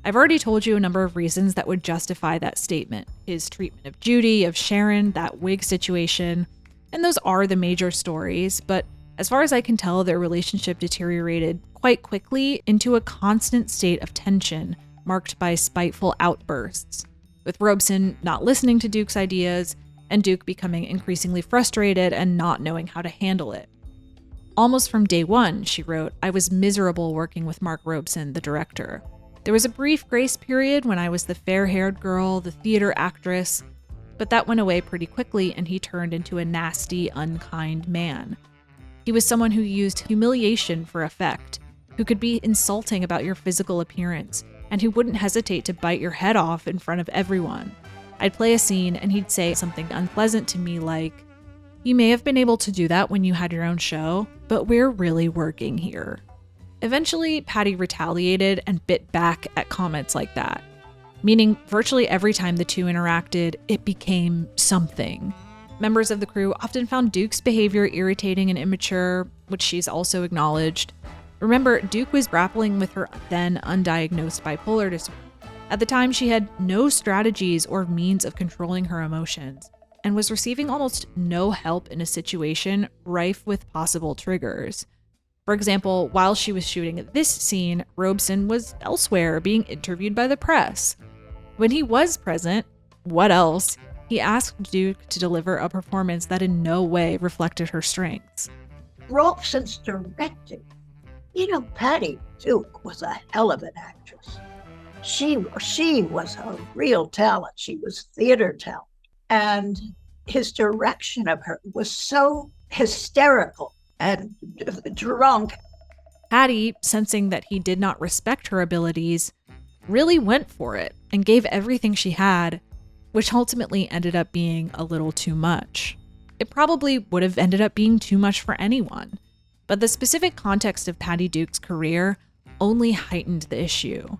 I've already told you a number of reasons that would justify that statement. His treatment of Judy, of Sharon, that wig situation, and those are the major stories, but as far as I can tell, their relationship deteriorated quite quickly into a constant state of tension, marked by spiteful outbursts, with Robson not listening to Duke's ideas, and Duke becoming increasingly frustrated and not knowing how to handle it. Almost from day one, she wrote, "I was miserable working with Mark Robson, the director. There was a brief grace period when I was the fair-haired girl, the theater actress, but that went away pretty quickly and he turned into a nasty, unkind man. He was someone who used humiliation for effect, who could be insulting about your physical appearance, and who wouldn't hesitate to bite your head off in front of everyone. I'd play a scene and he'd say something unpleasant to me like, 'You may have been able to do that when you had your own show, but we're really working here.'" Eventually, Patty retaliated and bit back at comments like that, meaning virtually every time the two interacted, it became something. Members of the crew often found Duke's behavior irritating and immature, which she's also acknowledged. Remember, Duke was grappling with her then undiagnosed bipolar disorder. At the time, she had no strategies or means of controlling her emotions, and was receiving almost no help in a situation rife with possible triggers. For example, while she was shooting this scene, Robson was elsewhere being interviewed by the press. When he was present, what else? He asked Duke to deliver a performance that in no way reflected her strengths. Robson's directing. Patty Duke was a hell of an actress. She was a real talent. She was theater talent. And his direction of her was so hysterical and drunk. Patty, sensing that he did not respect her abilities, really went for it and gave everything she had, which ultimately ended up being a little too much. It probably would have ended up being too much for anyone, but the specific context of Patty Duke's career only heightened the issue.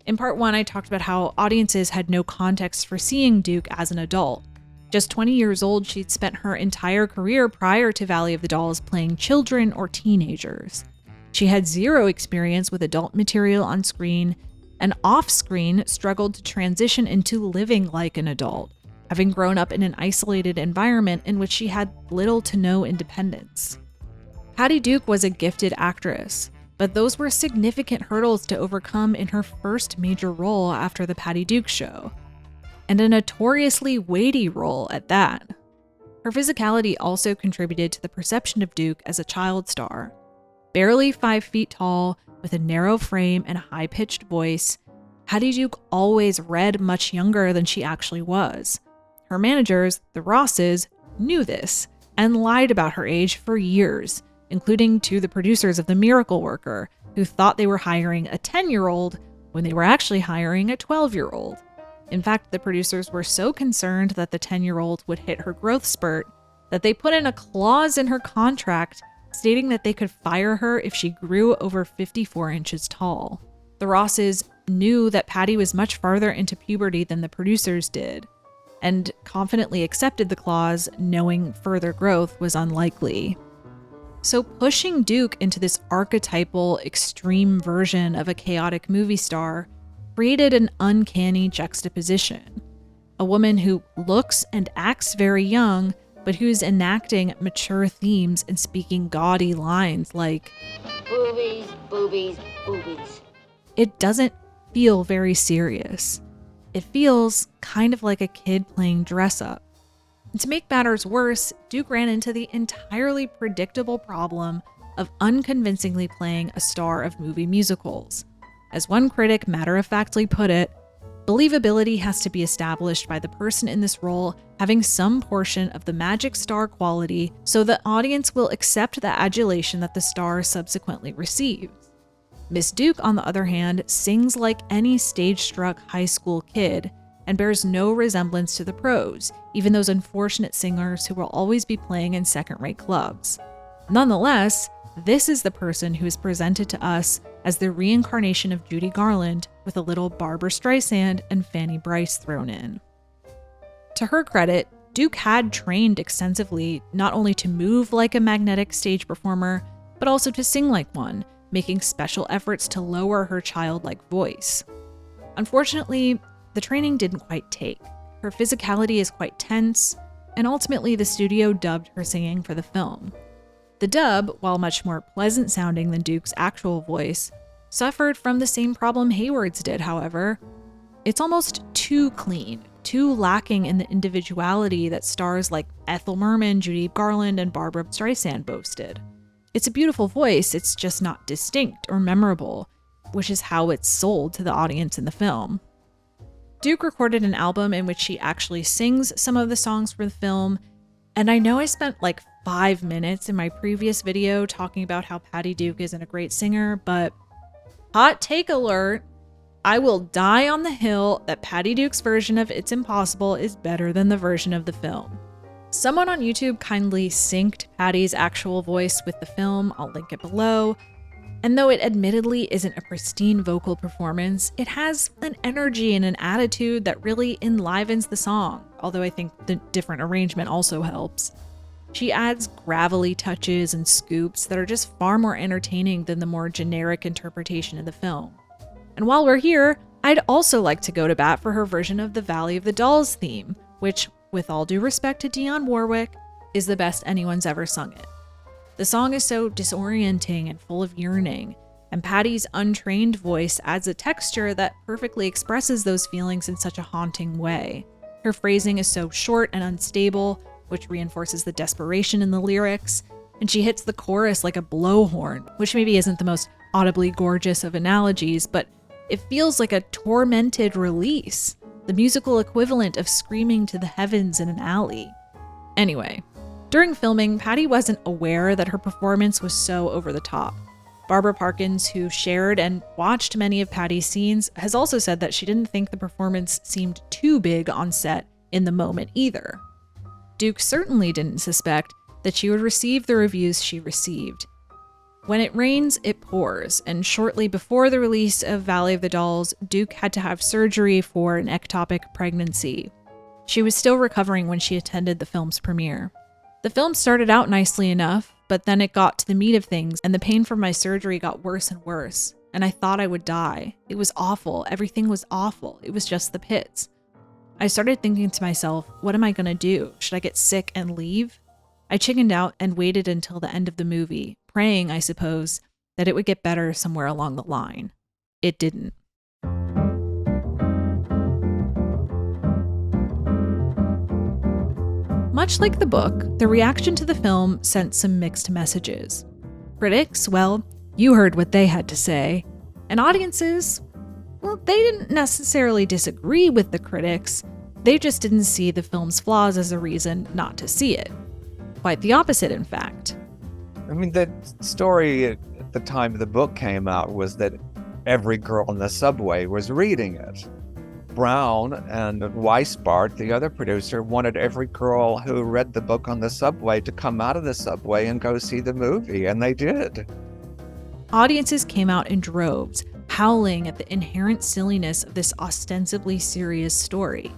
In part 1, I talked about how audiences had no context for seeing Duke as an adult. Just 20 years old, she'd spent her entire career prior to Valley of the Dolls playing children or teenagers. She had zero experience with adult material on screen, and off-screen struggled to transition into living like an adult, having grown up in an isolated environment in which she had little to no independence. Patty Duke was a gifted actress, but those were significant hurdles to overcome in her first major role after The Patty Duke Show, and a notoriously weighty role at that. Her physicality also contributed to the perception of Duke as a child star. Barely 5 feet tall, with a narrow frame and a high-pitched voice, Patty Duke always read much younger than she actually was. Her managers, the Rosses, knew this and lied about her age for years, including to the producers of The Miracle Worker, who thought they were hiring a 10-year-old when they were actually hiring a 12-year-old. In fact, the producers were so concerned that the 10-year-old would hit her growth spurt that they put in a clause in her contract stating that they could fire her if she grew over 54 inches tall. The Rosses knew that Patty was much farther into puberty than the producers did, and confidently accepted the clause, knowing further growth was unlikely. So pushing Duke into this archetypal, extreme version of a chaotic movie star created an uncanny juxtaposition. A woman who looks and acts very young, but who's enacting mature themes and speaking gaudy lines like, "Boobies, boobies, boobies." It doesn't feel very serious. It feels kind of like a kid playing dress up. And to make matters worse, Duke ran into the entirely predictable problem of unconvincingly playing a star of movie musicals. As one critic matter-of-factly put it, Believability has to be established by the person in this role having some portion of the magic star quality so the audience will accept the adulation that the star subsequently receives. Miss Duke, on the other hand, sings like any stage-struck high school kid and bears no resemblance to the pros, even those unfortunate singers who will always be playing in second-rate clubs. Nonetheless, this is the person who is presented to us as the reincarnation of Judy Garland with a little Barbra Streisand and Fanny Brice thrown in. To her credit, Duke had trained extensively not only to move like a magnetic stage performer, but also to sing like one, making special efforts to lower her childlike voice. Unfortunately, the training didn't quite take. Her physicality is quite tense, and ultimately the studio dubbed her singing for the film. The dub, while much more pleasant sounding than Duke's actual voice, suffered from the same problem Hayward's did, however. It's almost too clean, too lacking in the individuality that stars like Ethel Merman, Judy Garland, and Barbra Streisand boasted. It's a beautiful voice, it's just not distinct or memorable, which is how it's sold to the audience in the film. Duke recorded an album in which she actually sings some of the songs for the film, and I know I spent like 5 minutes in my previous video talking about how Patty Duke isn't a great singer, but hot take alert, I will die on the hill that Patty Duke's version of It's Impossible is better than the version of the film. Someone on YouTube kindly synced Patty's actual voice with the film, I'll link it below, and though it admittedly isn't a pristine vocal performance, it has an energy and an attitude that really enlivens the song, although I think the different arrangement also helps. She adds gravelly touches and scoops that are just far more entertaining than the more generic interpretation in the film. And while we're here, I'd also like to go to bat for her version of the Valley of the Dolls theme, which, with all due respect to Dionne Warwick, is the best anyone's ever sung it. The song is so disorienting and full of yearning, and Patty's untrained voice adds a texture that perfectly expresses those feelings in such a haunting way. Her phrasing is so short and unstable, which reinforces the desperation in the lyrics, and she hits the chorus like a blowhorn, which maybe isn't the most audibly gorgeous of analogies, but it feels like a tormented release, the musical equivalent of screaming to the heavens in an alley. Anyway, during filming, Patty wasn't aware that her performance was so over the top. Barbara Parkins, who shared and watched many of Patty's scenes, has also said that she didn't think the performance seemed too big on set in the moment either. Duke certainly didn't suspect that she would receive the reviews she received. When it rains, it pours, and shortly before the release of Valley of the Dolls, Duke had to have surgery for an ectopic pregnancy. She was still recovering when she attended the film's premiere. The film started out nicely enough, but then it got to the meat of things, and the pain from my surgery got worse and worse, and I thought I would die. It was awful. Everything was awful. It was just the pits. I started thinking to myself, what am I gonna do? Should I get sick and leave? I chickened out and waited until the end of the movie, praying, I suppose, that it would get better somewhere along the line. It didn't. Much like the book, the reaction to the film sent some mixed messages. Critics, well, you heard what they had to say. And audiences, well, they didn't necessarily disagree with the critics, they just didn't see the film's flaws as a reason not to see it. Quite the opposite, in fact. I mean, the story at the time the book came out was that every girl in the subway was reading it. Brown and Weisbart, the other producer, wanted every girl who read the book on the subway to come out of the subway and go see the movie, and they did. Audiences came out in droves, howling at the inherent silliness of this ostensibly serious story.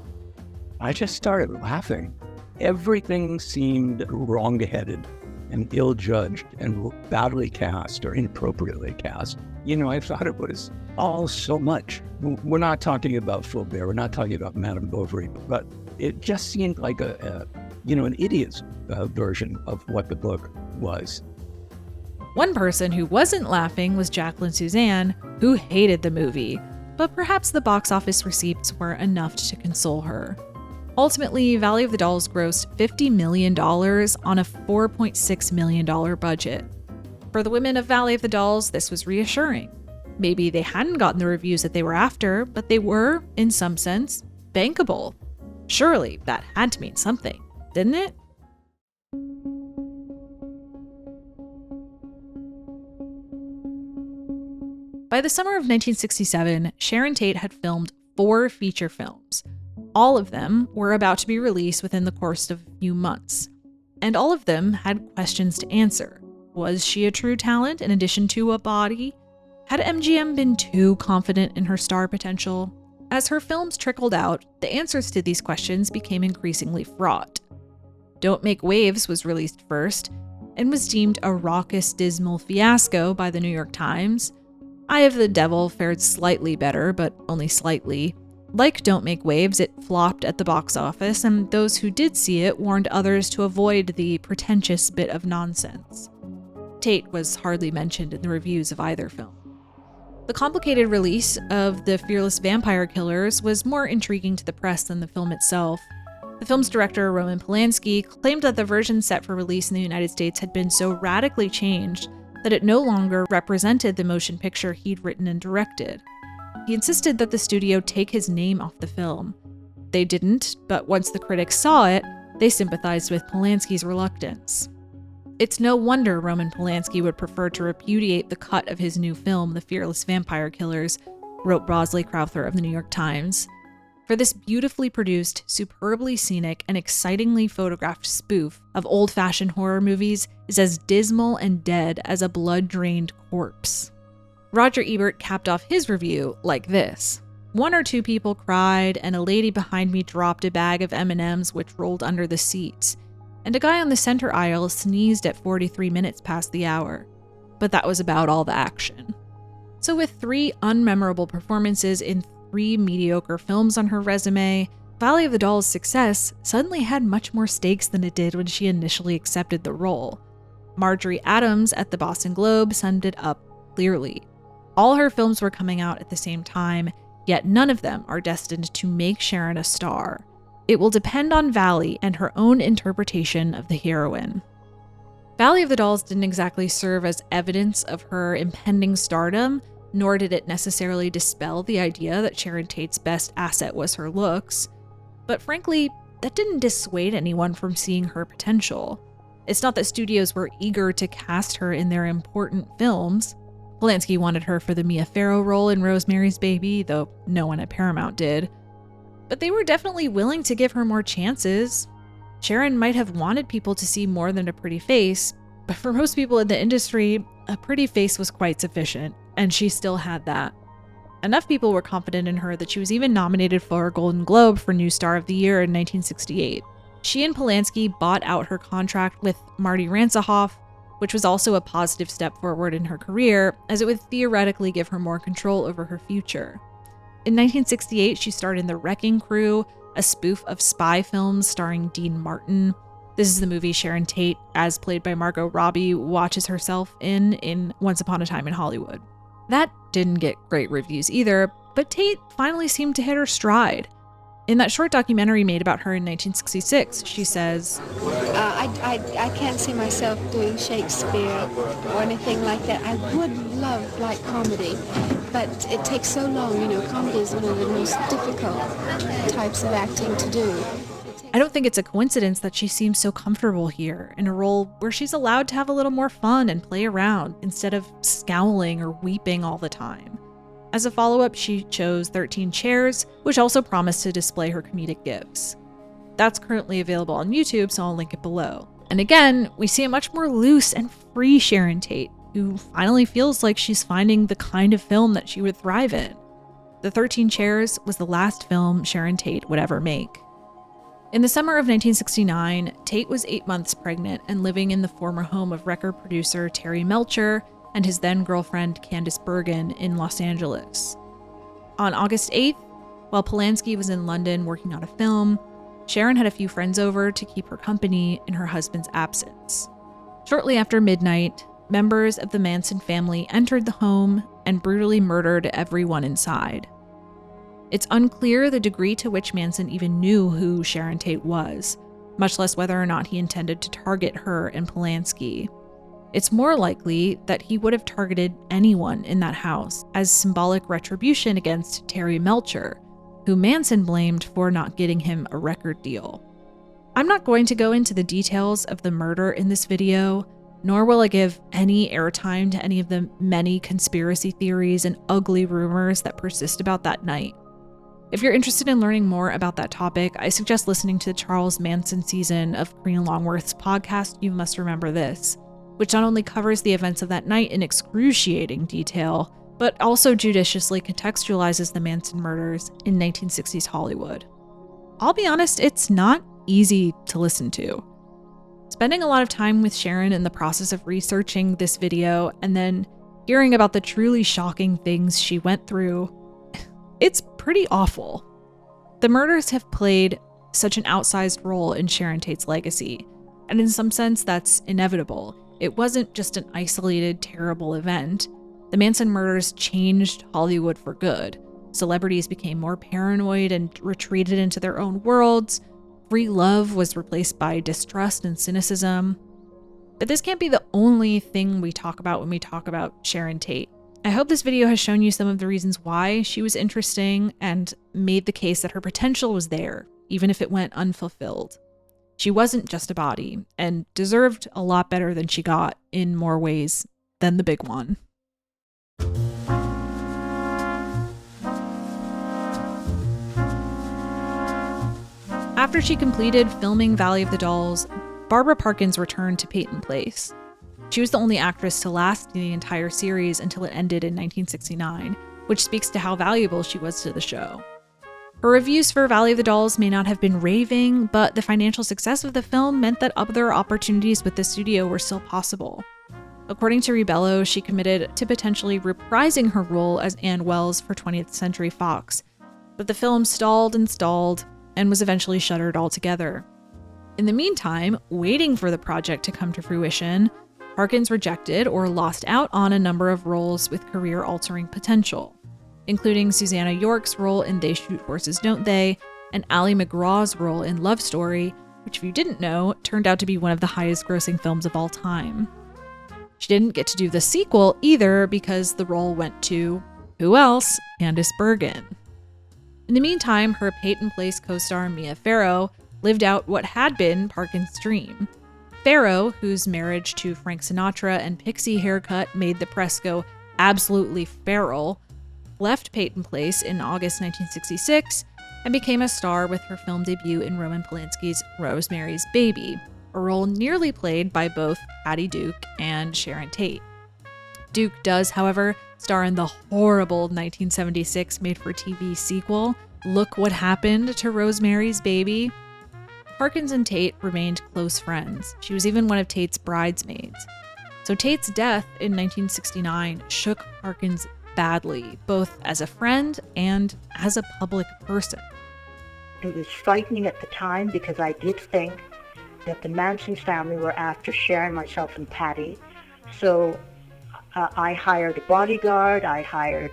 I just started laughing. Everything seemed wrong-headed and ill-judged and badly cast or inappropriately cast. You know, I thought it was all so much. We're not talking about Flaubert, we're not talking about Madame Bovary, but it just seemed like an idiot's version of what the book was. One person who wasn't laughing was Jacqueline Suzanne, who hated the movie, but perhaps the box office receipts were enough to console her. Ultimately, Valley of the Dolls grossed $50 million on a $4.6 million budget. For the women of Valley of the Dolls, this was reassuring. Maybe they hadn't gotten the reviews that they were after, but they were, in some sense, bankable. Surely that had to mean something, didn't it? By the summer of 1967, Sharon Tate had filmed 4 feature films. All of them were about to be released within the course of a few months. And all of them had questions to answer. Was she a true talent in addition to a body? Had MGM been too confident in her star potential? As her films trickled out, the answers to these questions became increasingly fraught. Don't Make Waves was released first, and was deemed a raucous, dismal fiasco by the New York Times. Eye of the Devil fared slightly better, but only slightly. Like Don't Make Waves, it flopped at the box office, and those who did see it warned others to avoid the pretentious bit of nonsense. Tate was hardly mentioned in the reviews of either film. The complicated release of The Fearless Vampire Killers was more intriguing to the press than the film itself. The film's director, Roman Polanski, claimed that the version set for release in the United States had been so radically changed that it no longer represented the motion picture he'd written and directed. He insisted that the studio take his name off the film. They didn't, but once the critics saw it, they sympathized with Polanski's reluctance. It's no wonder Roman Polanski would prefer to repudiate the cut of his new film, The Fearless Vampire Killers, wrote Bosley Crowther of the New York Times. For this beautifully produced, superbly scenic, and excitingly photographed spoof of old-fashioned horror movies is as dismal and dead as a blood-drained corpse. Roger Ebert capped off his review like this. 1 or 2 people cried, and a lady behind me dropped a bag of M&Ms which rolled under the seats, and a guy on the center aisle sneezed at 43 minutes past the hour. But that was about all the action. So with 3 unmemorable performances in 3 mediocre films on her resume, Valley of the Dolls' success suddenly had much more stakes than it did when she initially accepted the role. Marjorie Adams at the Boston Globe summed it up clearly. All her films were coming out at the same time, yet none of them are destined to make Sharon a star. It will depend on Valley and her own interpretation of the heroine. Valley of the Dolls didn't exactly serve as evidence of her impending stardom, nor did it necessarily dispel the idea that Sharon Tate's best asset was her looks. But frankly, that didn't dissuade anyone from seeing her potential. It's not that studios were eager to cast her in their important films. Polanski wanted her for the Mia Farrow role in Rosemary's Baby, though no one at Paramount did. But they were definitely willing to give her more chances. Sharon might have wanted people to see more than a pretty face, but for most people in the industry, a pretty face was quite sufficient, and she still had that. Enough people were confident in her that she was even nominated for a Golden Globe for New Star of the Year in 1968. She and Polanski bought out her contract with Marty Ransahoff, which was also a positive step forward in her career, as it would theoretically give her more control over her future. In 1968, she starred in The Wrecking Crew, a spoof of spy films starring Dean Martin. This is the movie Sharon Tate, as played by Margot Robbie, watches herself in Once Upon a Time in Hollywood. That didn't get great reviews either, but Tate finally seemed to hit her stride. In that short documentary made about her in 1966, she says, I can't see myself doing Shakespeare or anything like that. I would love like comedy, but it takes so long. You know, comedy is one of the most difficult types of acting to do. I don't think it's a coincidence that she seems so comfortable here, in a role where she's allowed to have a little more fun and play around instead of scowling or weeping all the time. As a follow-up, she chose 13 Chairs, which also promised to display her comedic gifts. That's currently available on YouTube, so I'll link it below. And again, we see a much more loose and free Sharon Tate, who finally feels like she's finding the kind of film that she would thrive in. The 13 Chairs was the last film Sharon Tate would ever make. In the summer of 1969, Tate was 8 months pregnant and living in the former home of record producer Terry Melcher and his then-girlfriend Candice Bergen in Los Angeles. On August 8th, while Polanski was in London working on a film, Sharon had a few friends over to keep her company in her husband's absence. Shortly after midnight, members of the Manson family entered the home and brutally murdered everyone inside. It's unclear the degree to which Manson even knew who Sharon Tate was, much less whether or not he intended to target her and Polanski. it's more likely that he would have targeted anyone in that house as symbolic retribution against Terry Melcher, who Manson blamed for not getting him a record deal. I'm not going to go into the details of the murder in this video, nor will I give any airtime to any of the many conspiracy theories and ugly rumors that persist about that night. If you're interested in learning more about that topic, I suggest listening to the Charles Manson season of Green Longworth's podcast, You Must Remember This, which not only covers the events of that night in excruciating detail, but also judiciously contextualizes the Manson murders in 1960s Hollywood. I'll be honest, it's not easy to listen to. Spending a lot of time with Sharon in the process of researching this video and then hearing about the truly shocking things she went through, it's pretty awful. The murders have played such an outsized role in Sharon Tate's legacy, and in some sense that's inevitable. It wasn't just an isolated, terrible event. The Manson murders changed Hollywood for good. Celebrities became more paranoid and retreated into their own worlds. Free love was replaced by distrust and cynicism. But this can't be the only thing we talk about when we talk about Sharon Tate. I hope this video has shown you some of the reasons why she was interesting and made the case that her potential was there, even if it went unfulfilled. She wasn't just a body, and deserved a lot better than she got in more ways than the big one. After she completed filming Valley of the Dolls, Barbara Parkins returned to Peyton Place. She was the only actress to last in the entire series until it ended in 1969, which speaks to how valuable she was to the show. Her reviews for Valley of the Dolls may not have been raving, but the financial success of the film meant that other opportunities with the studio were still possible. According to Rebello, she committed to potentially reprising her role as Ann Wells for 20th Century Fox, but the film stalled and was eventually shuttered altogether. In the meantime, waiting for the project to come to fruition, Parkins rejected or lost out on a number of roles with career-altering potential, including Susanna York's role in They Shoot Horses, Don't They, and Ally McGraw's role in Love Story, which, if you didn't know, turned out to be one of the highest-grossing films of all time. She didn't get to do the sequel either because the role went to, who else? Candice Bergen. In the meantime, her Peyton Place co-star Mia Farrow lived out what had been Parkins' dream. Farrow, whose marriage to Frank Sinatra and pixie haircut made the press go absolutely feral, left Peyton Place in August 1966 and became a star with her film debut in Roman Polanski's Rosemary's Baby, a role nearly played by both Patty Duke and Sharon Tate. Duke does, however, star in the horrible 1976 made-for-TV sequel, Look What Happened to Rosemary's Baby. Parkins and Tate remained close friends. She was even one of Tate's bridesmaids. So Tate's death in 1969 shook Parkins badly, both as a friend and as a public person. It was frightening at the time because I did think that the Manson family were after Sharon, myself, and Patty. So I hired a bodyguard. I hired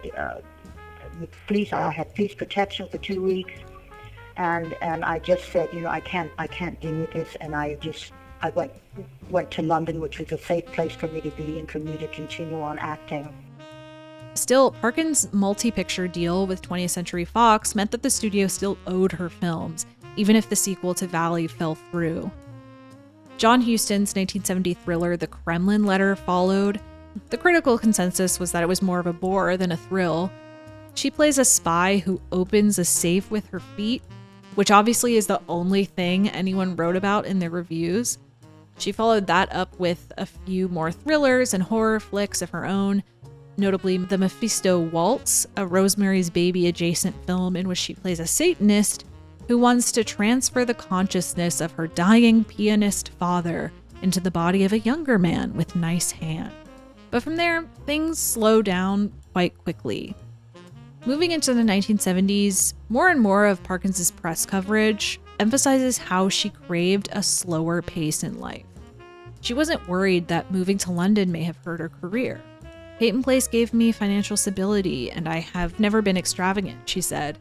police. I had police protection for 2 weeks, and I just said, I can't deal with this, and I went to London, which was a safe place for me to be and for me to continue on acting. Still, Parkins' multi-picture deal with 20th Century Fox meant that the studio still owed her films, even if the sequel to Valley fell through. John Huston's 1970 thriller The Kremlin Letter followed. The critical consensus was that it was more of a bore than a thrill. She plays a spy who opens a safe with her feet, which obviously is the only thing anyone wrote about in their reviews. She followed that up with a few more thrillers and horror flicks of her own, notably The Mephisto Waltz, a Rosemary's Baby adjacent film in which she plays a Satanist who wants to transfer the consciousness of her dying pianist father into the body of a younger man with nice hands. But from there, things slow down quite quickly. Moving into the 1970s, more and more of Parkins' press coverage emphasizes how she craved a slower pace in life. She wasn't worried that moving to London may have hurt her career. Peyton Place gave me financial stability, and I have never been extravagant, she said.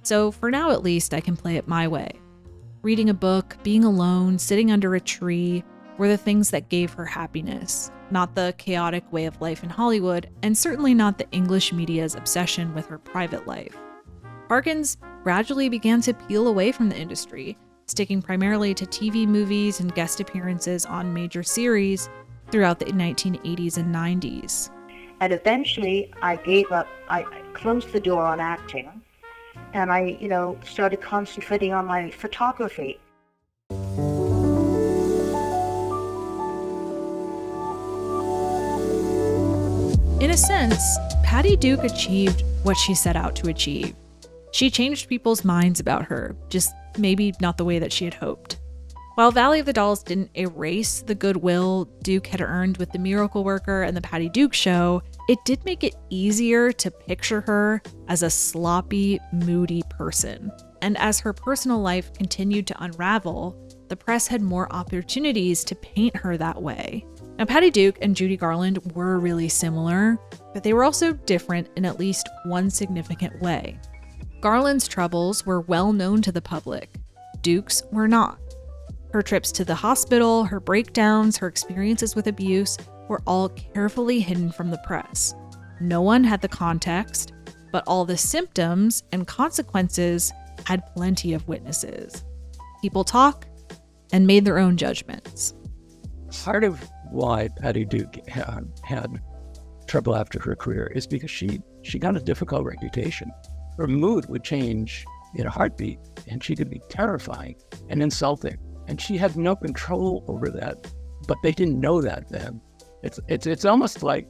So for now at least, I can play it my way. Reading a book, being alone, sitting under a tree, were the things that gave her happiness, not the chaotic way of life in Hollywood, and certainly not the English media's obsession with her private life. Parkins gradually began to peel away from the industry, sticking primarily to TV movies and guest appearances on major series throughout the 1980s and 90s. And eventually I gave up, I closed the door on acting, and I, started concentrating on my photography. In a sense, Patty Duke achieved what she set out to achieve. She changed people's minds about her, just maybe not the way that she had hoped. While Valley of the Dolls didn't erase the goodwill Duke had earned with The Miracle Worker and The Patty Duke Show, it did make it easier to picture her as a sloppy, moody person. And as her personal life continued to unravel, the press had more opportunities to paint her that way. Now, Patty Duke and Judy Garland were really similar, but they were also different in at least one significant way. Garland's troubles were well known to the public. Duke's were not. Her trips to the hospital, her breakdowns, her experiences with abuse were all carefully hidden from the press. No one had the context, but all the symptoms and consequences had plenty of witnesses. People talk and made their own judgments. Part of why Patty Duke had trouble after her career is because she got a difficult reputation. Her mood would change in a heartbeat, and she could be terrifying and insulting. And she had no control over that, but they didn't know that then. It's almost like,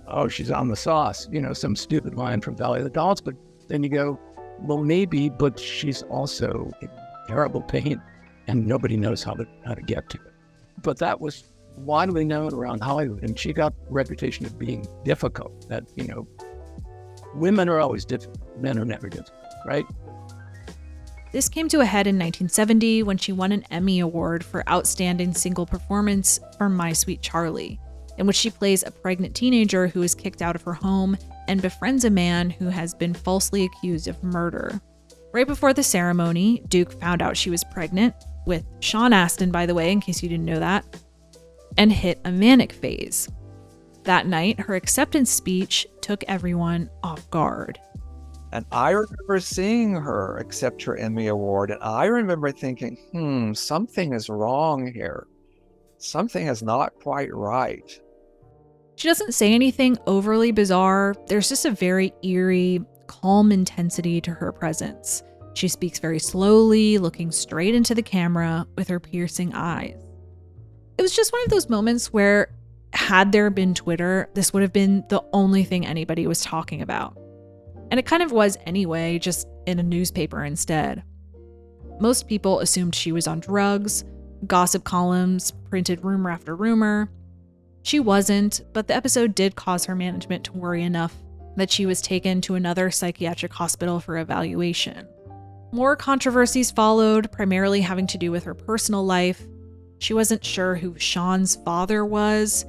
oh, she's on the sauce, some stupid line from Valley of the Dolls. But then you go, well, maybe, but she's also in terrible pain, and nobody knows how to get to it. But that was widely known around Hollywood, and she got a reputation of being difficult. That women are always difficult, men are never difficult, right? This came to a head in 1970 when she won an Emmy Award for Outstanding Single Performance for My Sweet Charlie, in which she plays a pregnant teenager who is kicked out of her home and befriends a man who has been falsely accused of murder. Right before the ceremony, Duke found out she was pregnant, with Sean Astin, by the way, in case you didn't know that, and hit a manic phase. That night, her acceptance speech took everyone off guard. And I remember seeing her accept her Emmy Award, and I remember thinking, something is wrong here. Something is not quite right. She doesn't say anything overly bizarre. There's just a very eerie, calm intensity to her presence. She speaks very slowly, looking straight into the camera with her piercing eyes. It was just one of those moments where, had there been Twitter, this would have been the only thing anybody was talking about. And it kind of was anyway, just in a newspaper instead. Most people assumed she was on drugs. Gossip columns printed rumor after rumor. She wasn't, but the episode did cause her management to worry enough that she was taken to another psychiatric hospital for evaluation. More controversies followed, primarily having to do with her personal life. She wasn't sure who Sean's father was,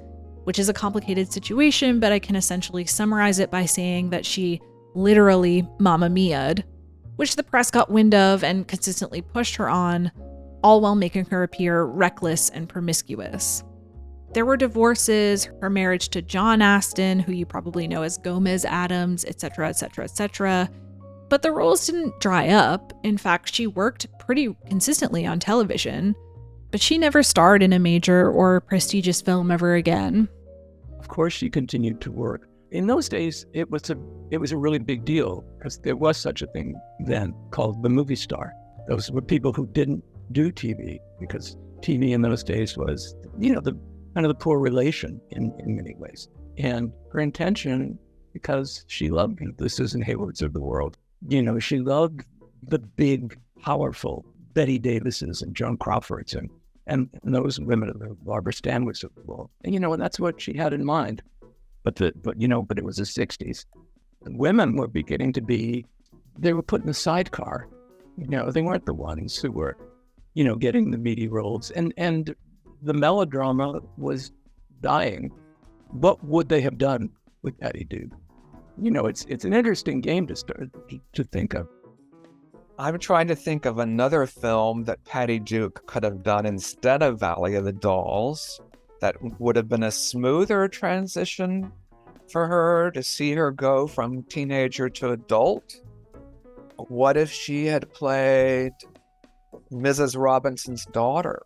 which is a complicated situation, but I can essentially summarize it by saying that she literally Mamma Mia'd, which the press got wind of and consistently pushed her on, all while making her appear reckless and promiscuous. There were divorces, her marriage to John Astin, who you probably know as Gomez Addams, etc., etc., etc. But the roles didn't dry up. In fact, she worked pretty consistently on television, but she never starred in a major or prestigious film ever again. Of course, she continued to work. In those days, it was a really big deal because there was such a thing then called the movie star. Those were people who didn't do TV because TV in those days was, the kind of the poor relation in many ways. And her intention, because she loved the Susan Haywards of the world, she loved the big, powerful Betty Davises and Joan Crawfords and those women of the Barbara Stanwys of the world. And that's what she had in mind. But it was the 60s. And women were beginning to they were put in the sidecar. They weren't the ones who were, getting the meaty roles. And the melodrama was dying. What would they have done with Patty Duke? It's an interesting game to think of. I'm trying to think of another film that Patty Duke could have done instead of Valley of the Dolls that would have been a smoother transition for her to see her go from teenager to adult. What if she had played Mrs. Robinson's daughter?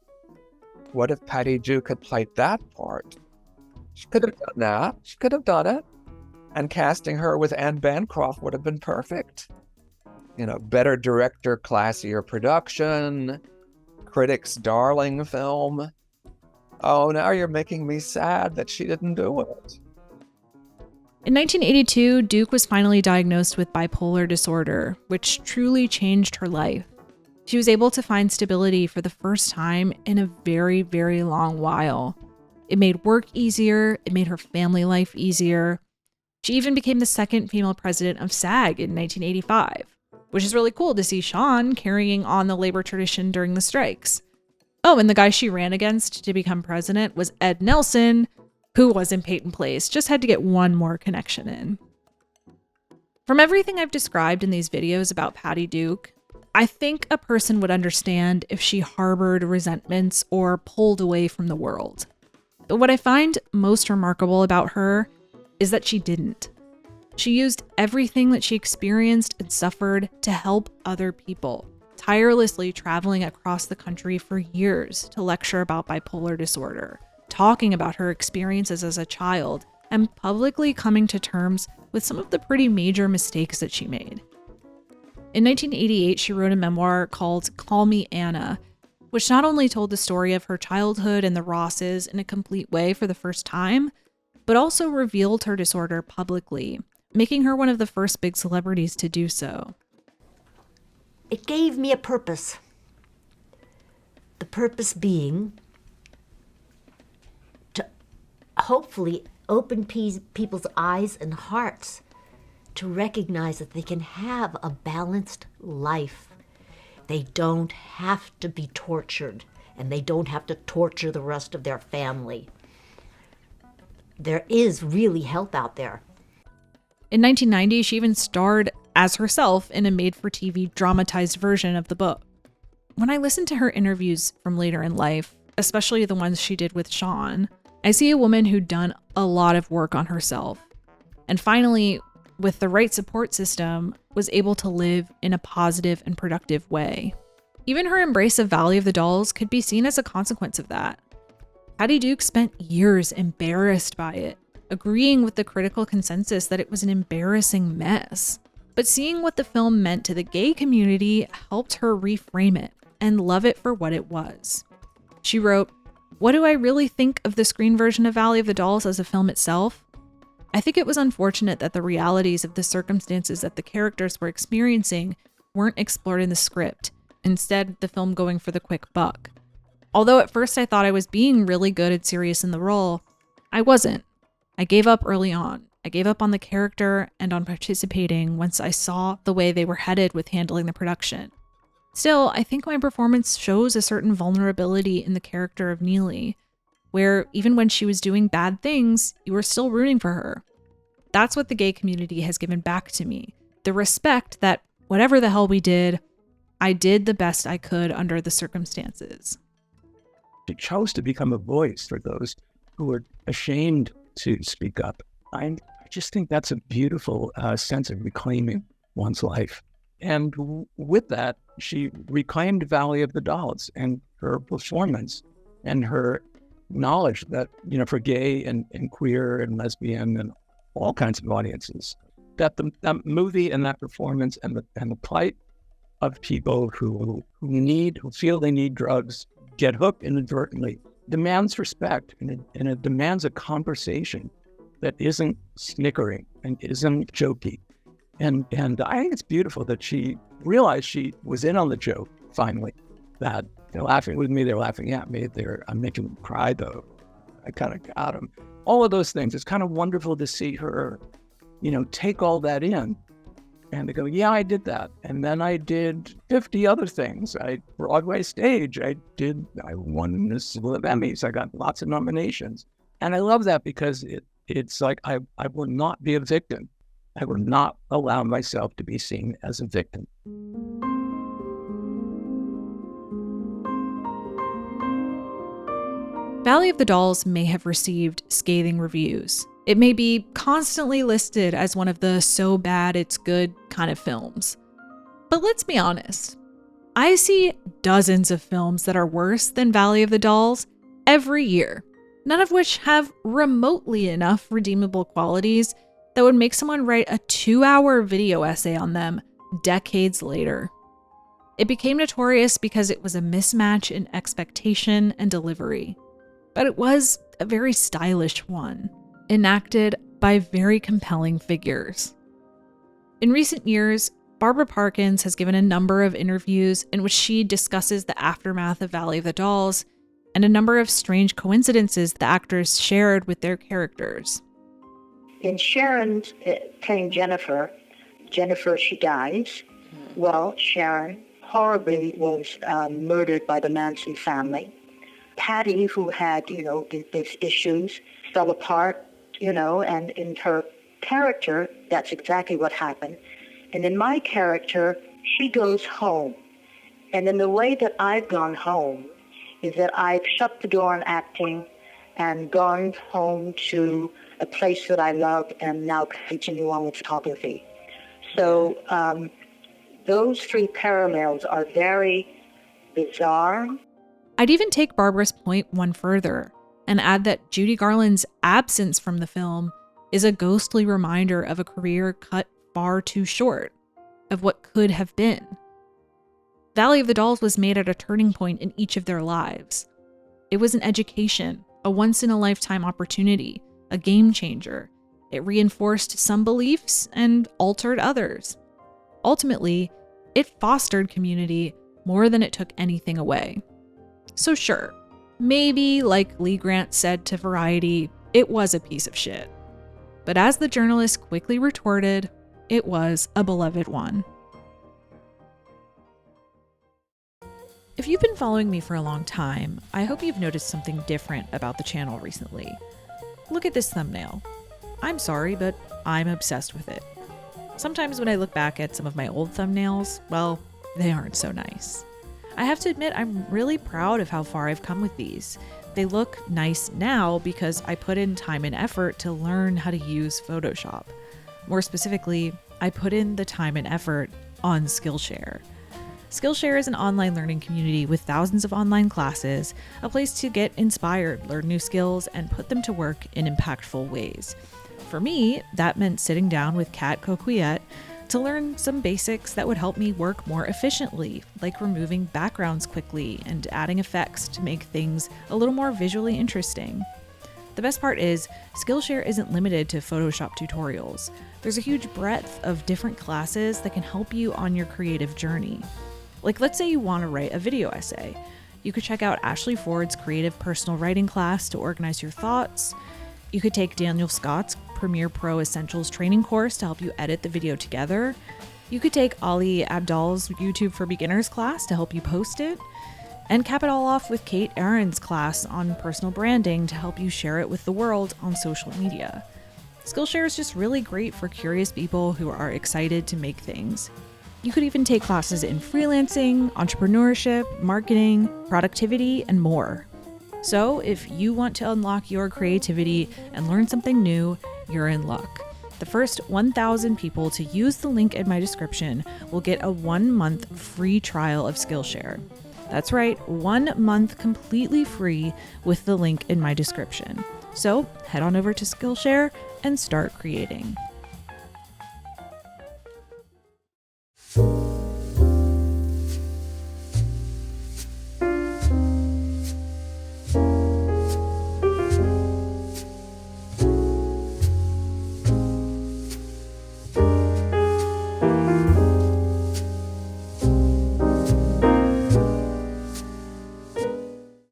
What if Patty Duke had played that part? She could have done that. She could have done it. And casting her with Anne Bancroft would have been perfect. You know, better director, classier production, critics' darling film. Oh, now you're making me sad that she didn't do it. In 1982, Duke was finally diagnosed with bipolar disorder, which truly changed her life. She was able to find stability for the first time in a very, very long while. It made work easier. It made her family life easier. She even became the second female president of SAG in 1985, which is really cool to see Shawn carrying on the labor tradition during the strikes. Oh, and the guy she ran against to become president was Ed Nelson, who was in Peyton Place, just had to get one more connection in. From everything I've described in these videos about Patty Duke, I think a person would understand if she harbored resentments or pulled away from the world. But what I find most remarkable about her is that she didn't. She used everything that she experienced and suffered to help other people, tirelessly traveling across the country for years to lecture about bipolar disorder, talking about her experiences as a child, and publicly coming to terms with some of the pretty major mistakes that she made. In 1988, she wrote a memoir called Call Me Anna, which not only told the story of her childhood and the Rosses in a complete way for the first time, but also revealed her disorder publicly, making her one of the first big celebrities to do so. It gave me a purpose. The purpose being to hopefully open people's eyes and hearts to recognize that they can have a balanced life. They don't have to be tortured, and they don't have to torture the rest of their family. There is really help out there. In 1990, she even starred as herself in a made-for-TV dramatized version of the book. When I listen to her interviews from later in life, especially the ones she did with Shawn, I see a woman who'd done a lot of work on herself. And finally, with the right support system, was able to live in a positive and productive way. Even her embrace of Valley of the Dolls could be seen as a consequence of that. Patty Duke spent years embarrassed by it, agreeing with the critical consensus that it was an embarrassing mess. But seeing what the film meant to the gay community helped her reframe it and love it for what it was. She wrote, "What do I really think of the screen version of Valley of the Dolls as a film itself? I think it was unfortunate that the realities of the circumstances that the characters were experiencing weren't explored in the script, instead the film going for the quick buck. Although at first I thought I was being really good and serious in the role, I wasn't. I gave up early on. I gave up on the character and on participating once I saw the way they were headed with handling the production. Still, I think my performance shows a certain vulnerability in the character of Neely, where even when she was doing bad things, you were still rooting for her. That's what the gay community has given back to me. The respect that whatever the hell we did, I did the best I could under the circumstances." She chose to become a voice for those who were ashamed to speak up. I just think that's a beautiful sense of reclaiming one's life. And with that, she reclaimed Valley of the Dolls and her performance and her knowledge that, you know, for gay and queer and lesbian and all kinds of audiences, that that movie and that performance and the plight of people who feel they need drugs, get hooked inadvertently, demands respect, and it demands a conversation that isn't snickering and isn't jokey. And I think it's beautiful that she realized she was in on the joke finally, that they're laughing with me, they're laughing at me, I'm making them cry though. I kind of got them. All of those things. It's kind of wonderful to see her, you know, take all that in and to go, yeah, I did that. And then I did 50 other things. Broadway stage, I won a slew of Emmys. I got lots of nominations. And I love that because it's like, I will not be a victim. I will not allow myself to be seen as a victim. Valley of the Dolls may have received scathing reviews. It may be constantly listed as one of the so bad it's good kind of films. But let's be honest. I see dozens of films that are worse than Valley of the Dolls every year, none of which have remotely enough redeemable qualities that would make someone write a 2-hour video essay on them decades later. It became notorious because it was a mismatch in expectation and delivery, but it was a very stylish one, enacted by very compelling figures. In recent years, Barbara Parkins has given a number of interviews in which she discusses the aftermath of Valley of the Dolls and a number of strange coincidences the actors shared with their characters. In Sharon's playing Jennifer, she dies. Well, Sharon horribly was murdered by the Manson family. Patty, who had, these issues, fell apart, and in her character, that's exactly what happened. And in my character, she goes home. And in the way that I've gone home is that I've shut the door on acting and gone home to a place that I love and now continue on with photography. So those three parallels are very bizarre. I'd even take Barbara's point one further and add that Judy Garland's absence from the film is a ghostly reminder of a career cut far too short, of what could have been. Valley of the Dolls was made at a turning point in each of their lives. It was an education, a once-in-a-lifetime opportunity, a game changer. It reinforced some beliefs and altered others. Ultimately, it fostered community more than it took anything away. So sure, maybe, like Lee Grant said to Variety, it was a piece of shit. But as the journalist quickly retorted, it was a beloved one. If you've been following me for a long time, I hope you've noticed something different about the channel recently. Look at this thumbnail. I'm sorry, but I'm obsessed with it. Sometimes when I look back at some of my old thumbnails, well, they aren't so nice. I have to admit I'm really proud of how far I've come with these. They look nice now because I put in time and effort to learn how to use Photoshop. More specifically, I put in the time and effort on Skillshare. Skillshare is an online learning community with thousands of online classes, a place to get inspired, learn new skills, and put them to work in impactful ways. For me, that meant sitting down with Kat Coquillette to learn some basics that would help me work more efficiently, like removing backgrounds quickly and adding effects to make things a little more visually interesting. The best part is, Skillshare isn't limited to Photoshop tutorials. There's a huge breadth of different classes that can help you on your creative journey. Like, let's say you want to write a video essay. You could check out Ashley Ford's creative personal writing class to organize your thoughts. You could take Daniel Scott's Premiere Pro Essentials training course to help you edit the video together. You could take Ali Abdal's YouTube for Beginners class to help you post it. And cap it all off with Kate Aaron's class on personal branding to help you share it with the world on social media. Skillshare is just really great for curious people who are excited to make things. You could even take classes in freelancing, entrepreneurship, marketing, productivity, and more. So if you want to unlock your creativity and learn something new, you're in luck. The first 1,000 people to use the link in my description will get a 1-month free trial of Skillshare. That's right, 1 month completely free with the link in my description. So head on over to Skillshare and start creating.